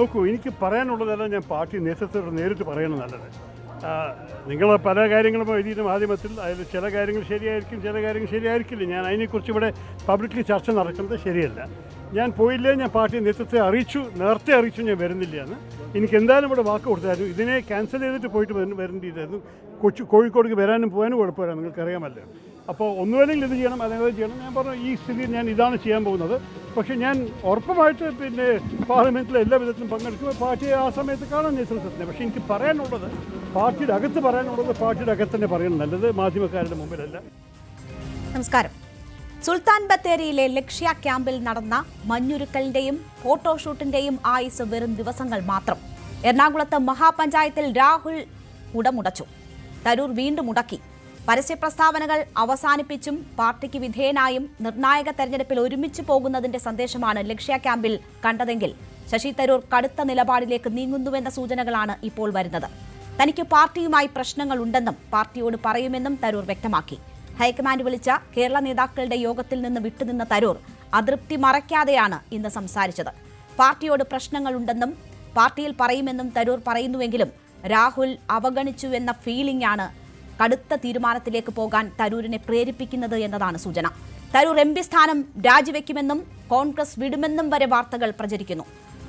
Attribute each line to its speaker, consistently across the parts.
Speaker 1: നോക്കൂ, എനിക്ക് പറയാനുള്ളതെല്ലാം ഞാൻ പാർട്ടി നേതൃത്വത്തോട് നേരിട്ട് പറയണം നല്ലത്. നിങ്ങൾ പല കാര്യങ്ങളും എഴുതിയിട്ട് മാധ്യമത്തിൽ അതിൽ ചില കാര്യങ്ങൾ ശരിയായിരിക്കും, ചില കാര്യങ്ങൾ ശരിയായിരിക്കില്ല. ഞാൻ അതിനെക്കുറിച്ച് ഇവിടെ പബ്ലിക്ലി ചർച്ച നടക്കുന്നത് ശരിയല്ല. ഞാൻ പോയില്ലേ, ഞാൻ പാർട്ടി നേതൃത്വത്തെ നേരത്തെ അറിയിച്ചു ഞാൻ വരുന്നില്ല എന്ന്. എനിക്ക് എന്തായാലും ഇവിടെ വാക്ക് കൊടുത്തായിരുന്നു. ഇതിനെ ക്യാൻസൽ ചെയ്തിട്ട് പോയിട്ട് വരേണ്ടിയിരുന്നു. കോഴിക്കോടേക്ക് വരാനും പോകാനും കുഴപ്പമില്ല, നിങ്ങൾക്കറിയാമല്ലോ. അപ്പോൾ ഒന്നുമല്ലെങ്കിൽ ഇത് ചെയ്യണം, അല്ലെങ്കിൽ ചെയ്യണം. ഞാൻ പറഞ്ഞു ഈ സ്ഥിതി ഞാൻ ഇതാണ് ചെയ്യാൻ പോകുന്നത്. പക്ഷേ ഞാൻ ഉറപ്പുമായിട്ട് പാർലമെൻറ്റിലെ എല്ലാ വിധത്തിലും പങ്കെടുക്കുമ്പോൾ പാർട്ടിയെ ആ സമയത്ത് കാണാൻ നേതൃത്വത്തിന്. പക്ഷേ എനിക്ക് പറയാനുള്ളത് പാർട്ടിയുടെ അകത്ത് തന്നെ പറയണം, നല്ലത് മാധ്യമക്കാരുടെ മുമ്പിലല്ല.
Speaker 2: നമസ്കാരം. സുൽത്താൻ ബത്തേരിയിലെ ലക്ഷ്യ ക്യാമ്പിൽ നടന്ന മഞ്ഞുരുക്കലിന്റെയും ഫോട്ടോഷൂട്ടിന്റെയും ആയുസ് വെറും ദിവസങ്ങൾ മാത്രം. എറണാകുളത്ത് മഹാപഞ്ചായത്തിൽ രാഹുൽ ഉടമുടച്ചു. തരൂർ വീണ്ടും മുടക്കി. പരസ്യ പ്രസ്താവനകൾ അവസാനിപ്പിച്ചും പാർട്ടിക്ക് വിധേയനായും നിർണായക തെരഞ്ഞെടുപ്പിൽ ഒരുമിച്ച് പോകുന്നതിന്റെ സന്ദേശമാണ് ലക്ഷ്യ ക്യാമ്പിൽ കണ്ടതെങ്കിൽ ശശി തരൂർ കടുത്ത നിലപാടിലേക്ക് നീങ്ങുന്നുവെന്ന സൂചനകളാണ് ഇപ്പോൾ വരുന്നത്. തനിക്ക് പാർട്ടിയുമായി പ്രശ്നങ്ങളുണ്ടെന്നും പാർട്ടിയോട് പറയുമെന്നും തരൂർ വ്യക്തമാക്കി. ഹൈക്കമാൻഡ് വിളിച്ച കേരള നേതാക്കളുടെ യോഗത്തിൽ നിന്ന് വിട്ടുനിന്ന തരൂർ അതൃപ്തി മറയ്ക്കാതെയാണ് ഇന്ന് സംസാരിച്ചത്. പാർട്ടിയോട് പ്രശ്നങ്ങളുണ്ടെന്നും പാർട്ടിയിൽ പറയുമെന്നും തരൂർ പറയുന്നുവെങ്കിലും രാഹുൽ അവഗണിച്ചുവെന്ന ഫീലിംഗ് ആണ് കടുത്ത തീരുമാനത്തിലേക്ക് പോകാൻ തരൂരിനെ പ്രേരിപ്പിക്കുന്നത് എന്നതാണ് സൂചന. തരൂർ MP സ്ഥാനം രാജിവെക്കുമെന്നും കോൺഗ്രസ് വിടുമെന്നും വരെ വാർത്തകൾ പ്രചരിക്കുന്നു.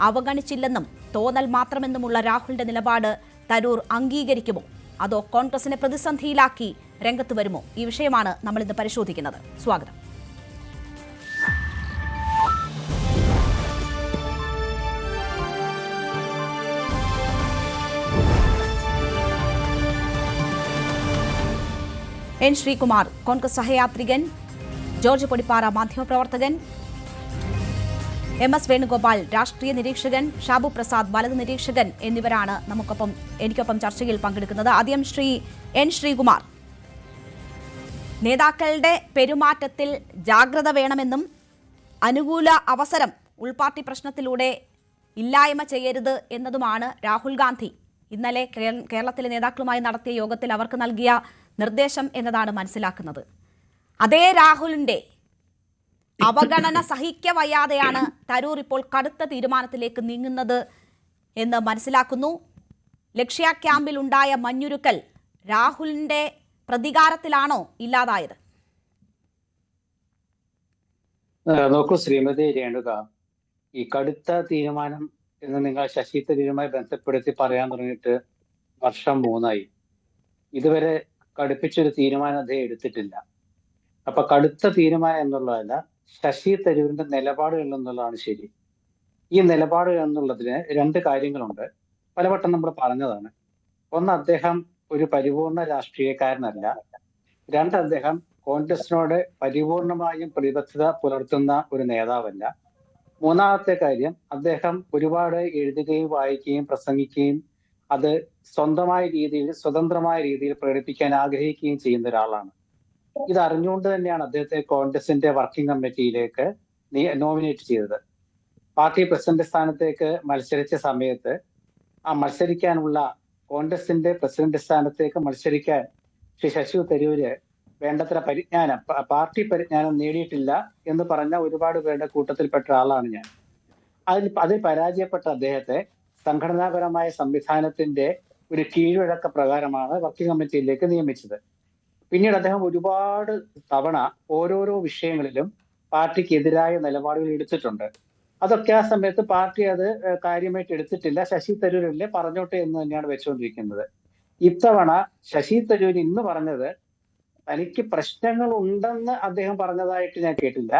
Speaker 2: അവഗണിച്ചില്ലെന്നും തോന്നൽ മാത്രമെന്നുമുള്ള രാഹുലിന്റെ നിലപാട് തരൂർ അംഗീകരിക്കുമോ, അതോ കോൺഗ്രസിനെ പ്രതിസന്ധിയിലാക്കി രംഗത്ത് വരുമോ? ഈ വിഷയമാണ് നമ്മൾ ഇന്ന് പരിശോധിക്കുന്നത്. സ്വാഗതം. N. ശ്രീകുമാർ, കോൺഗ്രസ് സഹയാത്രികൻ, ജോർജ് പൊടിപ്പാറ മാധ്യമപ്രവർത്തകൻ, MS വേണുഗോപാൽ രാഷ്ട്രീയ നിരീക്ഷകൻ, ഷാബു പ്രസാദ് വലത് നിരീക്ഷകൻ എന്നിവരാണ് എനിക്കൊപ്പം ചർച്ചയിൽ പങ്കെടുക്കുന്നത്. ആദ്യം ശ്രീ N. ശ്രീകുമാർ, നേതാക്കളുടെ പെരുമാറ്റത്തിൽ ജാഗ്രത വേണമെന്നും അനുകൂല അവസരം ഉൾപാർട്ടി പ്രശ്നത്തിലൂടെ ഇല്ലായ്മ ചെയ്യരുത് എന്നതുമാണ് രാഹുൽ ഗാന്ധി ഇന്നലെ കേരളത്തിലെ നേതാക്കളുമായി നടത്തിയ യോഗത്തിൽ അവർക്ക് നൽകിയ നിർദ്ദേശം എന്നതാണ് മനസ്സിലാക്കുന്നത്. അതേ രാഹുലിന്റെ അവഗണന സഹിക്കവയ്യാതെയാണ് തരൂർ ഇപ്പോൾ കടുത്ത തീരുമാനത്തിലേക്ക് നീങ്ങുന്നത് എന്ന് മനസ്സിലാക്കുന്നു. ലക്ഷ്യ ക്യാമ്പിൽ ഉണ്ടായ മഞ്ഞുരുക്കൽ രാഹുലിന്റെ പ്രതികാരത്തിലാണോ ഇല്ലാതായത്?
Speaker 3: നോക്കൂ ശ്രീമതി രേണുക, ഈ കടുത്ത തീരുമാനം എന്ന് നിങ്ങൾ ശശി തരൂരുമായി ബന്ധപ്പെടുത്തി പറയാൻ തുടങ്ങിയിട്ട് വർഷം 3 ഇതുവരെ കടുപ്പിച്ചൊരു തീരുമാനം അദ്ദേഹം എടുത്തിട്ടില്ല. അപ്പൊ കടുത്ത തീരുമാനം എന്നുള്ളതല്ല, ശശി തരൂരിന്റെ നിലപാടുകൾ എന്നുള്ളതാണ് ശരി. ഈ നിലപാടുകൾ എന്നുള്ളതിന് 2 കാര്യങ്ങളുണ്ട്. പലവട്ടം നമ്മൾ പറഞ്ഞതാണ്. ഒന്ന്, അദ്ദേഹം ഒരു പരിപൂർണ രാഷ്ട്രീയക്കാരനല്ല. 2, അദ്ദേഹം കോൺഗ്രസിനോട് പരിപൂർണമായും പ്രതിബദ്ധത പുലർത്തുന്ന ഒരു നേതാവല്ല. 3-ാമത്തെ കാര്യം, അദ്ദേഹം ഒരുപാട് എഴുതുകയും വായിക്കുകയും പ്രസംഗിക്കുകയും അത് സ്വതന്ത്രമായ രീതിയിൽ പ്രകടിപ്പിക്കാൻ ആഗ്രഹിക്കുകയും ചെയ്യുന്ന ഒരാളാണ്. ഇത് അറിഞ്ഞുകൊണ്ട് തന്നെയാണ് അദ്ദേഹത്തെ കോൺഗ്രസിന്റെ വർക്കിംഗ് കമ്മിറ്റിയിലേക്ക് നോമിനേറ്റ് ചെയ്തത്. പാർട്ടി പ്രസിഡന്റ് സ്ഥാനത്തേക്ക് മത്സരിച്ച സമയത്ത് മത്സരിക്കാനുള്ള കോൺഗ്രസിന്റെ പ്രസിഡന്റ് സ്ഥാനത്തേക്ക് മത്സരിക്കാൻ ശ്രീ ശശി തരൂര് വേണ്ടത്ര പാർട്ടി പരിജ്ഞാനം നേടിയിട്ടില്ല എന്ന് പറഞ്ഞ ഒരുപാട് പേരുടെ കൂട്ടത്തിൽപ്പെട്ട ആളാണ് ഞാൻ. അതിൽ പരാജയപ്പെട്ട അദ്ദേഹത്തെ സംഘടനാപരമായ സംവിധാനത്തിന്റെ ഒരു കീഴ്വഴക്ക പ്രകാരമാണ് വർക്കിംഗ് കമ്മിറ്റിയിലേക്ക് നിയമിച്ചത്. പിന്നീട് അദ്ദേഹം ഒരുപാട് തവണ ഓരോരോ വിഷയങ്ങളിലും പാർട്ടിക്ക് എതിരായ നിലപാടുകൾ എടുത്തിട്ടുണ്ട്. അതൊക്കെ ആ സമയത്ത് പാർട്ടി അത് കാര്യമായിട്ട് എടുത്തിട്ടില്ല. ശശി തരൂരല്ലേ പറഞ്ഞോട്ടെ എന്ന് തന്നെയാണ് വെച്ചുകൊണ്ടിരിക്കുന്നത്. ഇത്തവണ ശശി തരൂർ ഇന്ന് പറഞ്ഞത് തനിക്ക് പ്രശ്നങ്ങൾ ഉണ്ടെന്ന് അദ്ദേഹം പറഞ്ഞതായിട്ട് ഞാൻ കേട്ടില്ല.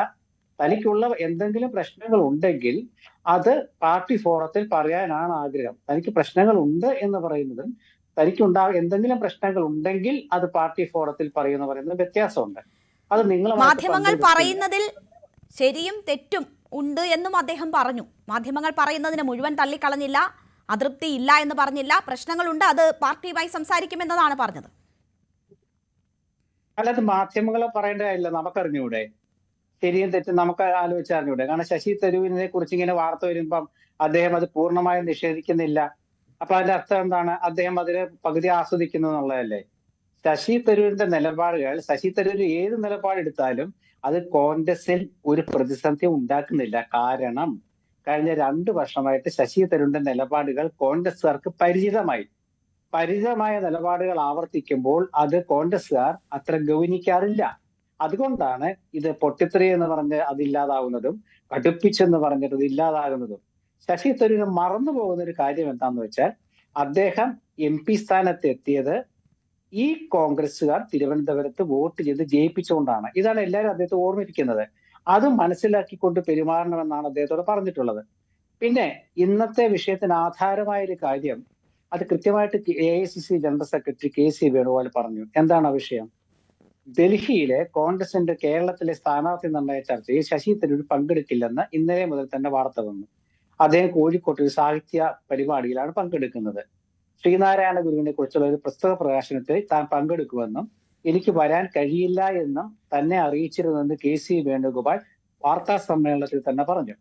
Speaker 3: തനിക്കുള്ള എന്തെങ്കിലും പ്രശ്നങ്ങൾ ഉണ്ടെങ്കിൽ അത് പാർട്ടി ഫോറത്തിൽ പറയാനാണ് ആഗ്രഹം. തനിക്ക് പ്രശ്നങ്ങൾ ഉണ്ട് എന്ന് പറയുന്നതും എന്തെങ്കിലും പ്രശ്നങ്ങൾ ഉണ്ടെങ്കിൽ അത് പാർട്ടി ഫോറത്തിൽ പറയുന്ന പറയുന്നത് വ്യത്യാസമുണ്ട്. അത് നിങ്ങൾ
Speaker 2: മാധ്യമങ്ങൾ പറയുന്നതിൽ ശരിയും തെറ്റും ഉണ്ട് എന്നും അദ്ദേഹം പറഞ്ഞു. മാധ്യമങ്ങൾ പറയുന്നതിന് മുഴുവൻ തള്ളിക്കളഞ്ഞില്ല, അതൃപ്തി ഇല്ല എന്ന് പറഞ്ഞില്ല. പ്രശ്നങ്ങളുണ്ട്, അത് പാർട്ടിയുമായി സംസാരിക്കുമെന്നതാണ് പറഞ്ഞത്.
Speaker 3: അല്ലാതെ മാധ്യമങ്ങളെ പറയേണ്ട കാര്യമില്ല, നമുക്കറിഞ്ഞൂടെ? ശരിയും തെറ്റും നമുക്ക് ആലോചിച്ചറിഞ്ഞൂടെ? കാരണം ശശി തരൂരിനെ കുറിച്ച് ഇങ്ങനെ വാർത്ത വരുമ്പം അദ്ദേഹം അത് പൂർണ്ണമായും നിഷേധിക്കുന്നില്ല. അപ്പൊ അതിന്റെ അർത്ഥം എന്താണ്? അദ്ദേഹം അതിന് പകുതി ആസ്വദിക്കുന്നു എന്നുള്ളതല്ലേ? ശശി തരൂരിന്റെ നിലപാടുകൾ, ശശി തരൂർ ഏത് നിലപാടെടുത്താലും അത് കോൺഗ്രസിൽ ഒരു പ്രതിസന്ധി ഉണ്ടാക്കുന്നില്ല. കാരണം കഴിഞ്ഞ 2 വർഷമായിട്ട് ശശി തരൂരിന്റെ നിലപാടുകൾ കോൺഗ്രസ്സുകാർക്ക് പരിചിതമായ നിലപാടുകൾ ആവർത്തിക്കുമ്പോൾ അത് കോൺഗ്രസ്സുകാർ അത്ര ഗൗനിക്കാറില്ല. അതുകൊണ്ടാണ് ഇത് പൊട്ടിത്തെറി എന്ന് പറഞ്ഞ് അതില്ലാതാവുന്നതും കടുപ്പിച്ചെന്ന് പറഞ്ഞിട്ട് ഇത് ഇല്ലാതാകുന്നതും. ശശി തരൂര് മറന്നു പോകുന്ന ഒരു കാര്യം എന്താന്ന് വെച്ചാൽ, അദ്ദേഹം MP സ്ഥാനത്ത് എത്തിയത് ഈ കോൺഗ്രസ്സുകാർ തിരുവനന്തപുരത്ത് വോട്ട് ചെയ്ത് ജയിപ്പിച്ചുകൊണ്ടാണ്. ഇതാണ് എല്ലാവരും അദ്ദേഹത്തെ ഓർമ്മിപ്പിക്കുന്നത്. അത് മനസ്സിലാക്കിക്കൊണ്ട് പെരുമാറണമെന്നാണ് അദ്ദേഹത്തോട് പറഞ്ഞിട്ടുള്ളത്. പിന്നെ ഇന്നത്തെ വിഷയത്തിന് ആധാരമായ ഒരു കാര്യം, അത് കൃത്യമായിട്ട് AICC general secretary KC Venugopal പറഞ്ഞു. എന്താണ് ആ വിഷയം? ഡൽഹിയിലെ കോൺഗ്രസിന്റെ കേരളത്തിലെ സ്ഥാനാർത്ഥി നിർണയ ചർച്ചയിൽ ശശി തരൂർ പങ്കെടുക്കില്ലെന്ന് ഇന്നലെ മുതൽ തന്നെ വാർത്ത വന്നു. അദ്ദേഹം കോഴിക്കോട്ട് ഒരു സാഹിത്യ പരിപാടിയിലാണ് പങ്കെടുക്കുന്നത്. ശ്രീനാരായണ ഗുരുവിനെ കുറിച്ചുള്ള ഒരു പുസ്തക പ്രകാശനത്തിൽ താൻ പങ്കെടുക്കുമെന്നും എനിക്ക് വരാൻ കഴിയില്ല എന്നും തന്നെ അറിയിച്ചിരുന്നെന്ന് KC വേണുഗോപാൽ വാർത്താ സമ്മേളനത്തിൽ തന്നെ പറഞ്ഞു.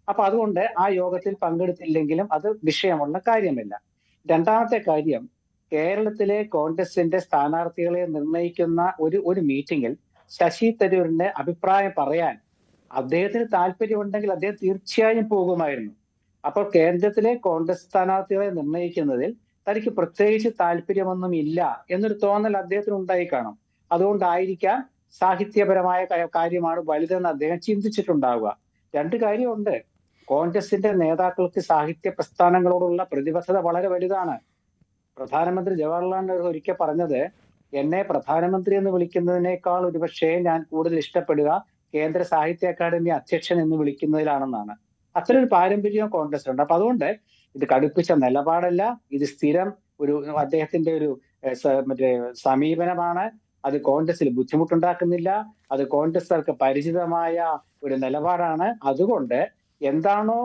Speaker 3: അപ്പൊ അതുകൊണ്ട് ആ യോഗത്തിൽ പങ്കെടുത്തില്ലെങ്കിലും അത് വിഷയമുള്ള കാര്യമല്ല. രണ്ടാമത്തെ കാര്യം, കേരളത്തിലെ കോൺഗ്രസിന്റെ സ്ഥാനാർത്ഥികളെ നിർണയിക്കുന്ന ഒരു മീറ്റിംഗിൽ ശശി തരൂരിന്റെ അഭിപ്രായം പറയാൻ അദ്ദേഹത്തിന് താല്പര്യമുണ്ടെങ്കിൽ അദ്ദേഹം തീർച്ചയായും പോകുമായിരുന്നു. അപ്പോൾ കേന്ദ്രത്തിലെ കോൺഗ്രസ് സ്ഥാനാർത്ഥികളെ നിർണയിക്കുന്നതിൽ തനിക്ക് പ്രത്യേകിച്ച് താല്പര്യമൊന്നും ഇല്ല എന്നൊരു തോന്നൽ അദ്ദേഹത്തിന് ഉണ്ടായി കാണും. അതുകൊണ്ടായിരിക്കാം സാഹിത്യപരമായ കാര്യമാണ് വലുതെന്ന് അദ്ദേഹം ചിന്തിച്ചിട്ടുണ്ടാവുക. 2 കാര്യമുണ്ട്. കോൺഗ്രസിന്റെ നേതാക്കൾക്ക് സാഹിത്യ പ്രസ്ഥാനങ്ങളോടുള്ള പ്രതിബദ്ധത വളരെ വലുതാണ്. പ്രധാനമന്ത്രി ജവഹർലാൽ നെഹ്റു ഒരിക്കൽ പറഞ്ഞത്, എന്നെ പ്രധാനമന്ത്രി എന്ന് വിളിക്കുന്നതിനേക്കാൾ ഒരുപക്ഷെ ഞാൻ കൂടുതൽ ഇഷ്ടപ്പെടുക കേന്ദ്ര സാഹിത്യ അക്കാദമി അധ്യക്ഷൻ എന്ന് വിളിക്കുന്നതിലാണെന്നാണ്. അത്രയൊരു പാരമ്പര്യം കോൺഗ്രസിനുണ്ട്. അപ്പൊ അതുകൊണ്ട് ഇത് കടുപ്പിച്ച നിലപാടല്ല, ഇത് സ്ഥിരം അദ്ദേഹത്തിന്റെ ഒരു സമീപനമാണ്. അത് കോൺഗ്രസിൽ ബുദ്ധിമുട്ടുണ്ടാക്കുന്നില്ല. അത് കോൺഗ്രസ്സുകാർക്ക് പരിചിതമായ ഒരു നിലപാടാണ്. അതുകൊണ്ട് എന്താണോ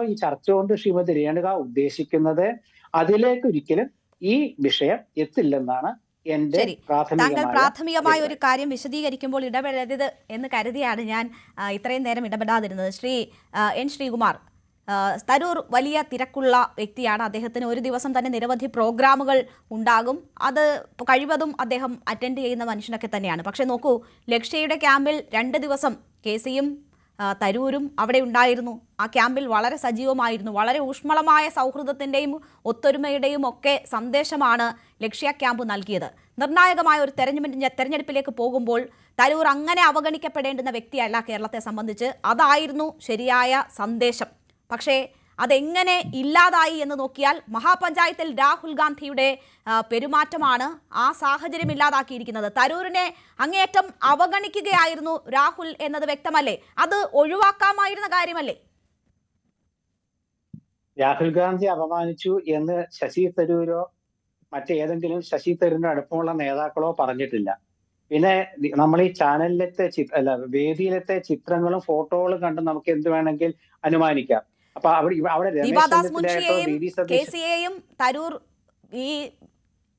Speaker 3: ഈ ചർച്ച കൊണ്ട് ശ്രീമതി രേണുക ഉദ്ദേശിക്കുന്നത്, അതിലേക്ക് ഒരിക്കലും ഈ വിഷയം എത്തില്ലെന്നാണ് എന്റെ
Speaker 2: പ്രാഥമികമായ ഒരു കാര്യം വിശദീകരിക്കുമ്പോൾ ഇടപെടരുത് എന്ന് കരുതിയാണ് ഞാൻ ഇത്രയും നേരം ഇടപെടാതിരുന്നത്. എൻ ശ്രീകുമാർ, തരൂർ വലിയ തിരക്കുള്ള വ്യക്തിയാണ്. അദ്ദേഹത്തിന് ഒരു ദിവസം തന്നെ നിരവധി പ്രോഗ്രാമുകൾ ഉണ്ടാകും. അത് കഴിവതും അദ്ദേഹം അറ്റൻഡ് ചെയ്യുന്ന മനുഷ്യനൊക്കെ തന്നെയാണ്. പക്ഷെ നോക്കൂ, ലക്ഷ്യയുടെ ക്യാമ്പിൽ 2 ദിവസം KCയും തരൂരും അവിടെ ഉണ്ടായിരുന്നു. ആ ക്യാമ്പിൽ വളരെ സജീവമായിരുന്നു. വളരെ ഊഷ്മളമായ സൗഹൃദത്തിൻ്റെയും ഒത്തൊരുമയുടെയും ഒക്കെ സന്ദേശമാണ് ലക്ഷ്യ ക്യാമ്പ് നൽകിയത്. നിർണായകമായ ഒരു തെരഞ്ഞെടുപ്പിലേക്ക് പോകുമ്പോൾ തരൂർ അങ്ങനെ അവഗണിക്കപ്പെടേണ്ടുന്ന വ്യക്തിയല്ല കേരളത്തെ സംബന്ധിച്ച്. അതായിരുന്നു ശരിയായ സന്ദേശം. പക്ഷേ അതെങ്ങനെ ഇല്ലാതായി എന്ന് നോക്കിയാൽ മഹാപഞ്ചായത്തിൽ രാഹുൽ ഗാന്ധിയുടെ പെരുമാറ്റമാണ് ആ സാഹചര്യം ഇല്ലാതാക്കിയിരിക്കുന്നത്. തരൂരിനെ അങ്ങേയറ്റം അവഗണിക്കുകയായിരുന്നു രാഹുൽ എന്നത് വ്യക്തമല്ലേ? അത് ഒഴിവാക്കാമായിരുന്ന കാര്യമല്ലേ?
Speaker 3: രാഹുൽ ഗാന്ധി അപമാനിച്ചു എന്ന് ശശി തരൂരോ മറ്റേതെങ്കിലും ശശി തരൂരിന്റെ അടുപ്പമുള്ള നേതാക്കളോ പറഞ്ഞിട്ടില്ല. പിന്നെ നമ്മൾ ഈ ചാനലിലത്തെ വേദിയിലത്തെ ചിത്രങ്ങളും ഫോട്ടോകളും കണ്ട് നമുക്ക് എന്ത് വേണമെങ്കിൽ അനുമാനിക്കാം. അപ്പൊ അവിടെ
Speaker 2: KCയെയും തരൂർ ഈ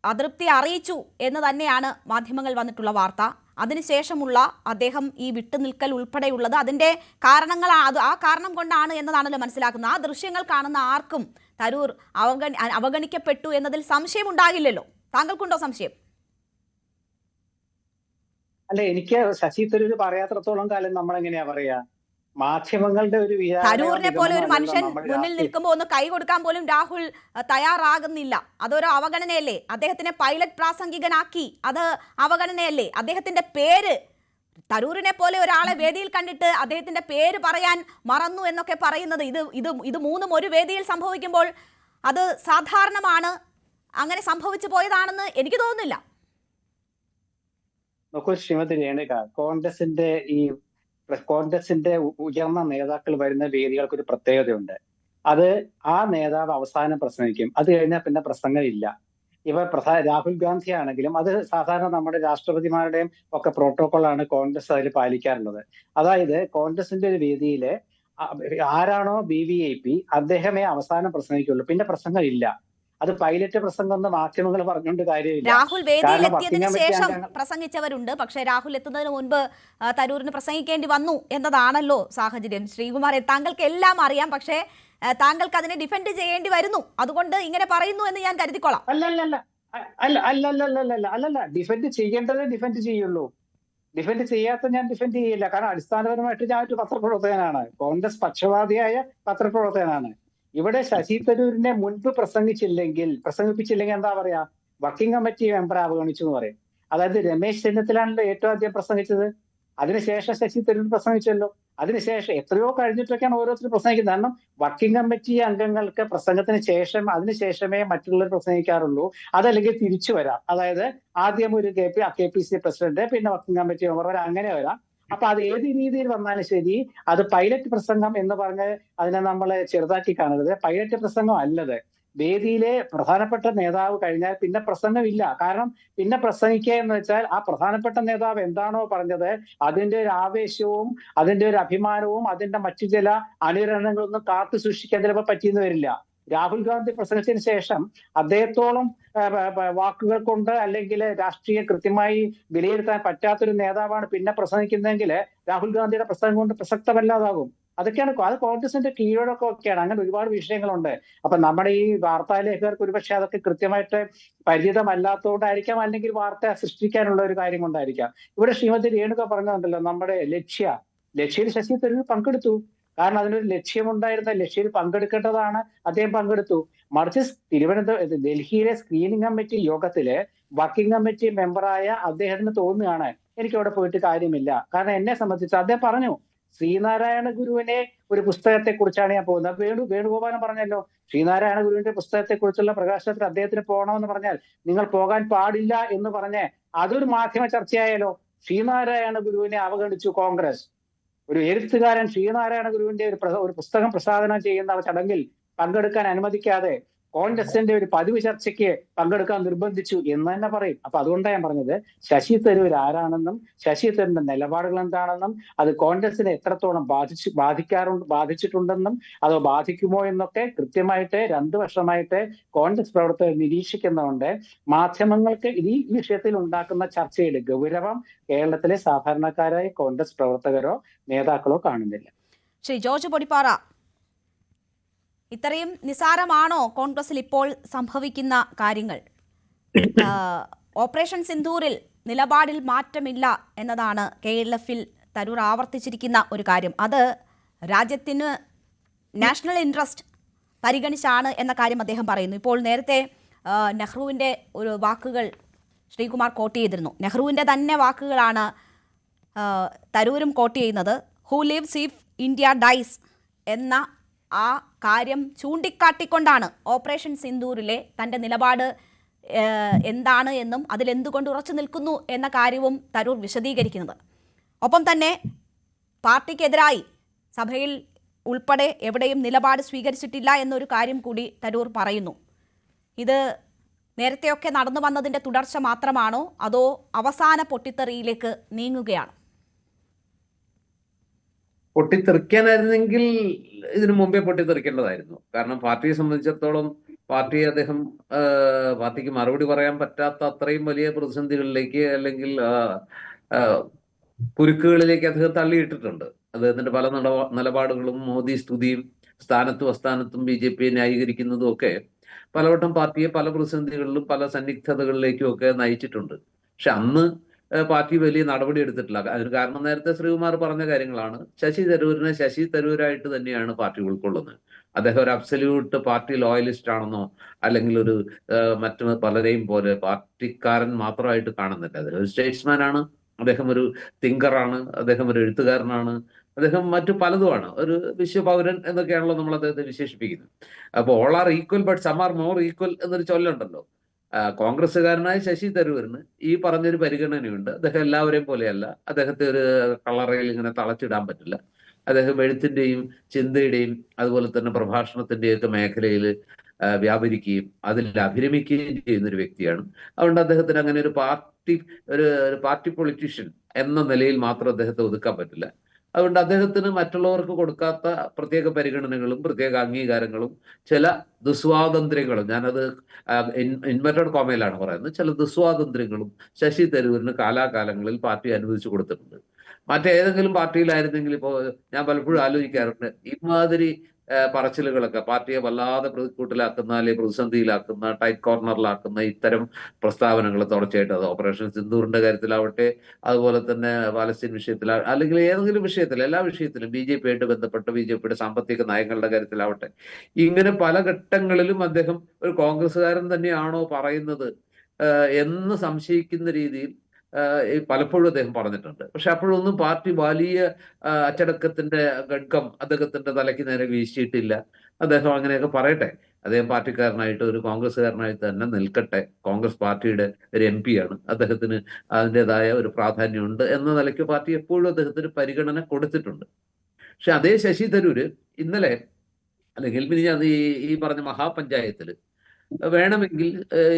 Speaker 2: അതൃപ്തി അറിയിച്ചു എന്ന് തന്നെയാണ് മാധ്യമങ്ങൾ വന്നിട്ടുള്ള വാർത്ത. അതിനുശേഷമുള്ള അദ്ദേഹം ഈ വിട്ടുനിൽക്കൽ ഉൾപ്പെടെയുള്ളത് അതിന്റെ കാരണങ്ങൾ ആ കാരണം കൊണ്ടാണ് എന്നതാണല്ലോ മനസ്സിലാക്കുന്നത്. ആ ദൃശ്യങ്ങൾ കാണുന്ന ആർക്കും തരൂർ അവഗണിക്കപ്പെട്ടു എന്നതിൽ സംശയം ഉണ്ടാകില്ലല്ലോ. താങ്കൾക്കുണ്ടോ സംശയം?
Speaker 3: അല്ല, എനിക്ക് ശശി തരൂർ പറയാത്രത്തോളം കാലം നമ്മൾ എങ്ങനെയാ പറയാ? മാധ്യമങ്ങളുടെ ഒരു
Speaker 2: തരൂരിനെ പോലെ ഒരു മനുഷ്യൻ മുന്നിൽ നിൽക്കുമ്പോൾ ഒന്ന് കൈ കൊടുക്കാൻ പോലും രാഹുൽ തയ്യാറാകുന്നില്ല. അതൊരു അവഗണനയല്ലേ? അദ്ദേഹത്തിനെ പൈലറ്റ് പ്രാസംഗികനാക്കി, അത് അവഗണനയല്ലേ? അദ്ദേഹത്തിന്റെ പേര്, തരൂരിനെ പോലെ ഒരാളെ വേദിയിൽ കണ്ടിട്ട് അദ്ദേഹത്തിന്റെ പേര് പറയാൻ മറന്നു എന്നൊക്കെ പറയുന്നത്, ഇത് മൂന്നും ഒരു വേദിയിൽ സംഭവിക്കുമ്പോൾ അത് സാധാരണമാണ്. അങ്ങനെ സംഭവിച്ചു പോയതാണെന്ന് എനിക്ക് തോന്നുന്നില്ല.
Speaker 3: നോക്കൂ ശ്രീമതി രേണുക, കോൺഗ്രസിന്റെ ഉയർന്ന നേതാക്കൾ വരുന്ന വേദികൾക്ക് ഒരു പ്രത്യേകതയുണ്ട്. അത് ആ നേതാവ് അവസാനം പ്രസംഗിക്കും, അത് കഴിഞ്ഞാൽ പിന്നെ പ്രസംഗമില്ല. രാഹുൽ ഗാന്ധി ആണെങ്കിലും അത് സാധാരണ നമ്മുടെ രാഷ്ട്രപതിമാരുടെയും ഒക്കെ പ്രോട്ടോകോളാണ് കോൺഗ്രസ് അതിൽ പാലിക്കാറുള്ളത്. അതായത് കോൺഗ്രസിന്റെ ഒരു വേദിയില് ആരാണോ VVIP അദ്ദേഹമേ അവസാനം പ്രസംഗിക്കുള്ളൂ, പിന്നെ പ്രസംഗം ഇല്ല. അത് പൈലറ്റ് പ്രസംഗം എന്ന് മാധ്യമങ്ങൾ പറഞ്ഞുകൊണ്ട് കാര്യമില്ല.
Speaker 2: രാഹുൽ വേദിയിലെത്തിയതിനു ശേഷം പ്രസംഗിച്ചവരുണ്ട്, പക്ഷേ രാഹുൽ എത്തുന്നതിന് മുൻപ് തരൂരിന് പ്രസംഗിക്കേണ്ടി വന്നു എന്നതാണല്ലോ സാഹചര്യം. ശ്രീകുമാർ, താങ്കൾക്ക് എല്ലാം അറിയാം, പക്ഷേ താങ്കൾക്ക് അതിനെ ഡിഫെൻഡ് ചെയ്യേണ്ടി വരുന്നു. അതുകൊണ്ട് ഇങ്ങനെ പറയുന്നു എന്ന് ഞാൻ കരുതിക്കൊള്ളാം.
Speaker 3: അല്ലല്ല ഡിഫെൻഡ് ചെയ്യേണ്ടതേ ഡിഫെൻഡ് ചെയ്യുള്ളൂ. ഡിഫെൻഡ് ചെയ്യാത്ത ഞാൻ ഡിഫെൻഡ് ചെയ്യില്ല. കാരണം അടിസ്ഥാനപരമായിട്ട് ഞാൻ ഒരു പത്രപ്രവർത്തകനാണ്, കോൺഗ്രസ് പക്ഷപാതിയായ പത്രപ്രവർത്തകനാണ്. ഇവിടെ ശശി തരൂരിനെ മുൻപ് പ്രസംഗിപ്പിച്ചില്ലെങ്കിൽ എന്താ പറയാ, വർക്കിംഗ് കമ്മിറ്റി മെമ്പർ അവഗണിച്ചു എന്ന് പറയും. അതായത് രമേശ് ചെന്നിത്തലാണല്ലോ ഏറ്റവും ആദ്യം പ്രസംഗിച്ചത്. അതിനുശേഷം ശശി തരൂർ പ്രസംഗിച്ചല്ലോ. അതിനുശേഷം എത്രയോ കഴിഞ്ഞിട്ടൊക്കെയാണ് ഓരോരുത്തർ പ്രസംഗിക്കുന്നത്. കാരണം വർക്കിംഗ് കമ്മിറ്റി അംഗങ്ങൾക്ക് പ്രസംഗത്തിന് ശേഷം അതിനുശേഷമേ മറ്റുള്ളവർ പ്രസംഗിക്കാറുള്ളൂ. അതല്ലെങ്കിൽ തിരിച്ചു വരാം. അതായത് ആദ്യം ഒരു KPC പ്രസിഡന്റ്, പിന്നെ വർക്കിംഗ് കമ്മിറ്റി മെമ്പർ, അങ്ങനെ വരാം. അപ്പൊ അത് ഏത് രീതിയിൽ വന്നാലും ശരി, അത് പൈലറ്റ് പ്രസംഗം എന്ന് പറഞ്ഞ് അതിനെ നമ്മൾ ചെറുതാക്കി കാണരുത്. പൈലറ്റ് പ്രസംഗം അല്ലത്. വേദിയിലെ പ്രധാനപ്പെട്ട നേതാവ് കഴിഞ്ഞാൽ പിന്നെ പ്രസംഗമില്ല. കാരണം പിന്നെ പ്രസംഗിക്കുക എന്ന് വെച്ചാൽ ആ പ്രധാനപ്പെട്ട നേതാവ് എന്താണോ പറഞ്ഞത് അതിന്റെ ഒരു ആവേശവും അതിന്റെ ഒരു അഭിമാനവും അതിന്റെ മറ്റു ചില അനുകരണങ്ങളൊന്നും കാത്തു സൂക്ഷിക്കാൻ ചിലപ്പോൾ പറ്റിയെന്ന് വരില്ല. രാഹുൽ ഗാന്ധി പ്രസംഗത്തിന് ശേഷം അദ്ദേഹത്തോളം വാക്കുകൾ കൊണ്ട് അല്ലെങ്കിൽ രാഷ്ട്രീയം കൃത്യമായി വിലയിരുത്താൻ പറ്റാത്തൊരു നേതാവാണ് പിന്നെ പ്രസംഗിക്കുന്നതെങ്കിൽ രാഹുൽ ഗാന്ധിയുടെ പ്രസംഗം കൊണ്ട് പ്രസക്തമല്ലാതാകും. അതൊക്കെയാണ്, അത് കോൺഗ്രസിന്റെ കീഴടക്കം ഒക്കെയാണ്. അങ്ങനെ ഒരുപാട് വിഷയങ്ങളുണ്ട്. അപ്പൊ നമ്മുടെ ഈ വാർത്താലേഖകർക്ക് ഒരുപക്ഷെ അതൊക്കെ കൃത്യമായിട്ട് പരിചിതമല്ലാത്തതുകൊണ്ടായിരിക്കാം, അല്ലെങ്കിൽ വാർത്ത സൃഷ്ടിക്കാനുള്ള ഒരു കാര്യം കൊണ്ടായിരിക്കാം. ഇവിടെ ശ്രീമതി രേണുക പറഞ്ഞതുണ്ടല്ലോ, നമ്മുടെ ലക്ഷ്യയിൽ ശശി തരൂർ പങ്കെടുത്തു. കാരണം അതിനൊരു ലക്ഷ്യമുണ്ടായിരുന്ന, ലക്ഷ്യയിൽ പങ്കെടുക്കേണ്ടതാണ്, അദ്ദേഹം പങ്കെടുത്തു. മറിച്ച് ഡൽഹിയിലെ സ്ക്രീനിങ് കമ്മിറ്റി യോഗത്തില് വർക്കിംഗ് കമ്മിറ്റി മെമ്പറായ അദ്ദേഹത്തിന് തോന്നുകയാണ് എനിക്ക് അവിടെ പോയിട്ട് കാര്യമില്ല. കാരണം എന്നെ സംബന്ധിച്ച് അദ്ദേഹം പറഞ്ഞു, ശ്രീനാരായണ ഗുരുവിനെ ഒരു പുസ്തകത്തെ കുറിച്ചാണ് ഞാൻ പോകുന്നത്. വേണുഗോപാലൻ പറഞ്ഞല്ലോ, ശ്രീനാരായണ ഗുരുവിന്റെ പുസ്തകത്തെ കുറിച്ചുള്ള പ്രകാശനത്തിൽ അദ്ദേഹത്തിന് പോകണമെന്ന് പറഞ്ഞാൽ നിങ്ങൾ പോകാൻ പാടില്ല എന്ന് പറഞ്ഞ് അതൊരു മാധ്യമ ചർച്ചയായാലോ. ശ്രീനാരായണ ഗുരുവിനെ അവഗണിച്ചു കോൺഗ്രസ്. ഒരു എഴുത്തുകാരൻ ശ്രീനാരായണ ഗുരുവിന്റെ ഒരു പുസ്തകം പ്രസാദനം ചെയ്യുന്ന ചടങ്ങിൽ പങ്കെടുക്കാൻ അനുവദിക്കാതെ കോൺഗ്രസിന്റെ ഒരു പതിവ് ചർച്ചയ്ക്ക് പങ്കെടുക്കാൻ നിർബന്ധിച്ചു എന്ന് തന്നെ പറയും. അപ്പൊ അതുകൊണ്ടാണ് ഞാൻ പറഞ്ഞത്, ശശി തരൂർ ആരാണെന്നും ശശി തരൂരിന്റെ നിലപാടുകൾ എന്താണെന്നും അത് കോൺഗ്രസിനെ എത്രത്തോളം ബാധിച്ചിട്ടുണ്ടെന്നും അതോ ബാധിക്കുമോ എന്നൊക്കെ കൃത്യമായിട്ട് 2 വർഷമായിട്ട് കോൺഗ്രസ് പ്രവർത്തകർ നിരീക്ഷിക്കുന്നതുകൊണ്ട് മാധ്യമങ്ങൾക്ക് ഈ വിഷയത്തിൽ ഉണ്ടാക്കുന്ന ചർച്ചയുടെ ഗൗരവം കേരളത്തിലെ സാധാരണക്കാരായ കോൺഗ്രസ് പ്രവർത്തകരോ നേതാക്കളോ കാണുന്നില്ല.
Speaker 2: ശ്രീ ജോർജ് പൊടിപ്പാറ, ഇത്രയും നിസാരമാണോ കോൺഗ്രസിൽ ഇപ്പോൾ സംഭവിക്കുന്ന കാര്യങ്ങൾ? ഓപ്പറേഷൻ സിന്ദൂറിൽ നിലപാടിൽ മാറ്റമില്ല എന്നതാണ് KLF-ൽ തരൂർ ആവർത്തിച്ചിരിക്കുന്ന ഒരു കാര്യം. അത് രാജ്യത്തിന് നാഷണൽ ഇൻട്രസ്റ്റ് പരിഗണിച്ചാണ് എന്ന കാര്യം അദ്ദേഹം പറയുന്നു. ഇപ്പോൾ നേരത്തെ നെഹ്റുവിൻ്റെ ഒരു വാക്കുകൾ ശ്രീകുമാർ കോട്ട് ചെയ്തിരുന്നു. നെഹ്റുവിൻ്റെ തന്നെ വാക്കുകളാണ് തരൂരും കോട്ട് ചെയ്യുന്നത്. Who lives if India dies എന്ന ആ കാര്യം ചൂണ്ടിക്കാട്ടിക്കൊണ്ടാണ് ഓപ്പറേഷൻ സിന്ദൂറിലെ തൻ്റെ നിലപാട് എന്താണ് എന്നും അതിലെന്തുകൊണ്ട് ഉറച്ചു നിൽക്കുന്നു എന്ന കാര്യവും തരൂർ വിശദീകരിക്കുന്നത്. ഒപ്പം തന്നെ പാർട്ടിക്കെതിരായി സഭയിൽ ഉൾപ്പെടെ എവിടെയും നിലപാട് സ്വീകരിച്ചിട്ടില്ല എന്നൊരു കാര്യം കൂടി തരൂർ പറയുന്നു. ഇത് നേരത്തെയൊക്കെ നടന്നു വന്നതിൻ്റെ തുടർച്ച മാത്രമാണോ അതോ അവസാന പൊട്ടിത്തെറിയിലേക്ക് നീങ്ങുകയാണോ?
Speaker 4: പൊട്ടിത്തെറിക്കാനായിരുന്നെങ്കിൽ ഇതിനു മുമ്പേ പൊട്ടിത്തെറിക്കേണ്ടതായിരുന്നു. കാരണം പാർട്ടിയെ സംബന്ധിച്ചിടത്തോളം പാർട്ടിക്ക് മറുപടി പറയാൻ പറ്റാത്ത അത്രയും വലിയ പ്രതിസന്ധികളിലേക്ക് അല്ലെങ്കിൽ കുരുക്കുകളിലേക്ക് അദ്ദേഹം തള്ളിയിട്ടിട്ടുണ്ട്. അദ്ദേഹത്തിന്റെ പല നിലപാടുകളും മോദി സ്തുതിയും സ്ഥാനത്തും അസ്ഥാനത്തും BJP ന്യായീകരിക്കുന്നതും ഒക്കെ പലവട്ടം പാർട്ടിയെ പല പ്രതിസന്ധികളിലും പല സന്നിഗ്ധതകളിലേക്കും ഒക്കെ നയിച്ചിട്ടുണ്ട്. പക്ഷെ അന്ന് പാർട്ടി വലിയ നടപടി എടുത്തിട്ടില്ല. അതിന് കാരണം നേരത്തെ ശ്രീകുമാർ പറഞ്ഞ കാര്യങ്ങളാണ്. ശശി തരൂരിനെ ശശി തരൂരായിട്ട് തന്നെയാണ് പാർട്ടി ഉൾക്കൊള്ളുന്നത്. അദ്ദേഹം ഒരു അബ്സല്യൂട്ട് പാർട്ടി ലോയലിസ്റ്റ് ആണെന്നോ അല്ലെങ്കിൽ ഒരു മറ്റു പലരെയും പോലെ പാർട്ടിക്കാരൻ മാത്രമായിട്ട് കാണുന്നില്ല. അദ്ദേഹം ഒരു സ്റ്റേറ്റ്സ്മാൻ ആണ്, അദ്ദേഹം ഒരു തിങ്കറാണ്, അദ്ദേഹം ഒരു എഴുത്തുകാരനാണ്, അദ്ദേഹം മറ്റു പലതുമാണ്. ഒരു വിശ്വപൗരൻ എന്നൊക്കെയാണല്ലോ നമ്മൾ അദ്ദേഹത്തെ വിശേഷിപ്പിക്കുന്നത്. അപ്പോൾ all are equal but some are more equal എന്നൊരു ചൊല്ലുണ്ടല്ലോ. കോൺഗ്രസ്സുകാരനായ ശശി തരൂരിന് ഈ പറഞ്ഞൊരു പരിഗണനയുണ്ട്. അദ്ദേഹം എല്ലാവരെയും പോലെയല്ല. അദ്ദേഹത്തെ ഒരു കളറയിൽ ഇങ്ങനെ തളച്ചിടാൻ പറ്റില്ല. അദ്ദേഹം എഴുത്തിന്റെയും ചിന്തയുടെയും അതുപോലെ തന്നെ പ്രഭാഷണത്തിന്റെയും ഒക്കെ മേഖലയിൽ വ്യാപരിക്കുകയും അതിൽ അഭിരമിക്കുകയും ചെയ്യുന്ന ഒരു വ്യക്തിയാണ്. അതുകൊണ്ട് അദ്ദേഹത്തിന് അങ്ങനെ ഒരു പാർട്ടി പൊളിറ്റീഷ്യൻ എന്ന നിലയിൽ മാത്രം അദ്ദേഹത്തെ ഒതുക്കാൻ പറ്റില്ല. അതുകൊണ്ട് അദ്ദേഹത്തിന് മറ്റുള്ളവർക്ക് കൊടുക്കാത്ത പ്രത്യേക പരിഗണനകളും പ്രത്യേക അംഗീകാരങ്ങളും ചില ദുസ്വാതന്ത്ര്യങ്ങളും, ഞാനത് ഇൻവെർട്ടഡ് കോമയിലാണ് പറയുന്നത്, ചില ദുസ്വാതന്ത്ര്യങ്ങളും ശശി തരൂരിന് കാലാകാലങ്ങളിൽ പാർട്ടി അനുവദിച്ചു കൊടുത്തിട്ടുണ്ട്. മറ്റേതെങ്കിലും പാർട്ടിയിലായിരുന്നെങ്കിൽ ഇപ്പോൾ ഞാൻ പലപ്പോഴും ആലോചിക്കാറുണ്ട്, ഇമാതിരി പറച്ചിലുകളൊക്കെ പാർട്ടിയെ വല്ലാതെ പ്രതിക്കൂട്ടിലാക്കുന്ന അല്ലെങ്കിൽ പ്രതിസന്ധിയിലാക്കുന്ന ടൈറ്റ് കോർണറിലാക്കുന്ന ഇത്തരം പ്രസ്താവനകൾ തുടർച്ചയായിട്ട്, അത് ഓപ്പറേഷൻ സിന്ദൂറിന്റെ കാര്യത്തിലാവട്ടെ, അതുപോലെ തന്നെ പാലസ്തീൻ വിഷയത്തിൽ, അല്ലെങ്കിൽ ഏതെങ്കിലും വിഷയത്തിൽ, എല്ലാ വിഷയത്തിലും BJP ആയിട്ട് ബന്ധപ്പെട്ട് BJP-യുടെ സാമ്പത്തിക നയങ്ങളുടെ കാര്യത്തിലാവട്ടെ, ഇങ്ങനെ പല ഘട്ടങ്ങളിലും അദ്ദേഹം ഒരു കോൺഗ്രസ്സുകാരൻ തന്നെയാണോ പറയുന്നത് എന്ന് സംശയിക്കുന്ന രീതിയിൽ പലപ്പോഴും അദ്ദേഹം പറഞ്ഞിട്ടുണ്ട്. പക്ഷെ അപ്പോഴൊന്നും പാർട്ടി വലിയ അച്ചടക്കത്തിന്റെ ഖഡ്ഗം അദ്ദേഹത്തിന്റെ തലയ്ക്ക് നേരെ വീശിയിട്ടില്ല. അദ്ദേഹം അങ്ങനെയൊക്കെ പറയട്ടെ, അദ്ദേഹം പാർട്ടിക്കാരനായിട്ട് ഒരു കോൺഗ്രസ്സുകാരനായിട്ട് തന്നെ നിൽക്കട്ടെ, കോൺഗ്രസ് പാർട്ടിയുടെ ഒരു MP ആണ്, അദ്ദേഹത്തിന് അതിൻ്റെതായ ഒരു പ്രാധാന്യമുണ്ട് എന്ന നിലയ്ക്ക് പാർട്ടി എപ്പോഴും അദ്ദേഹത്തിന് പരിഗണന കൊടുത്തിട്ടുണ്ട്. പക്ഷെ അതേ ശശി തരൂര് ഇന്നലെ അല്ലെങ്കിൽ ഈ പറഞ്ഞ മഹാപഞ്ചായത്തിൽ വേണമെങ്കിൽ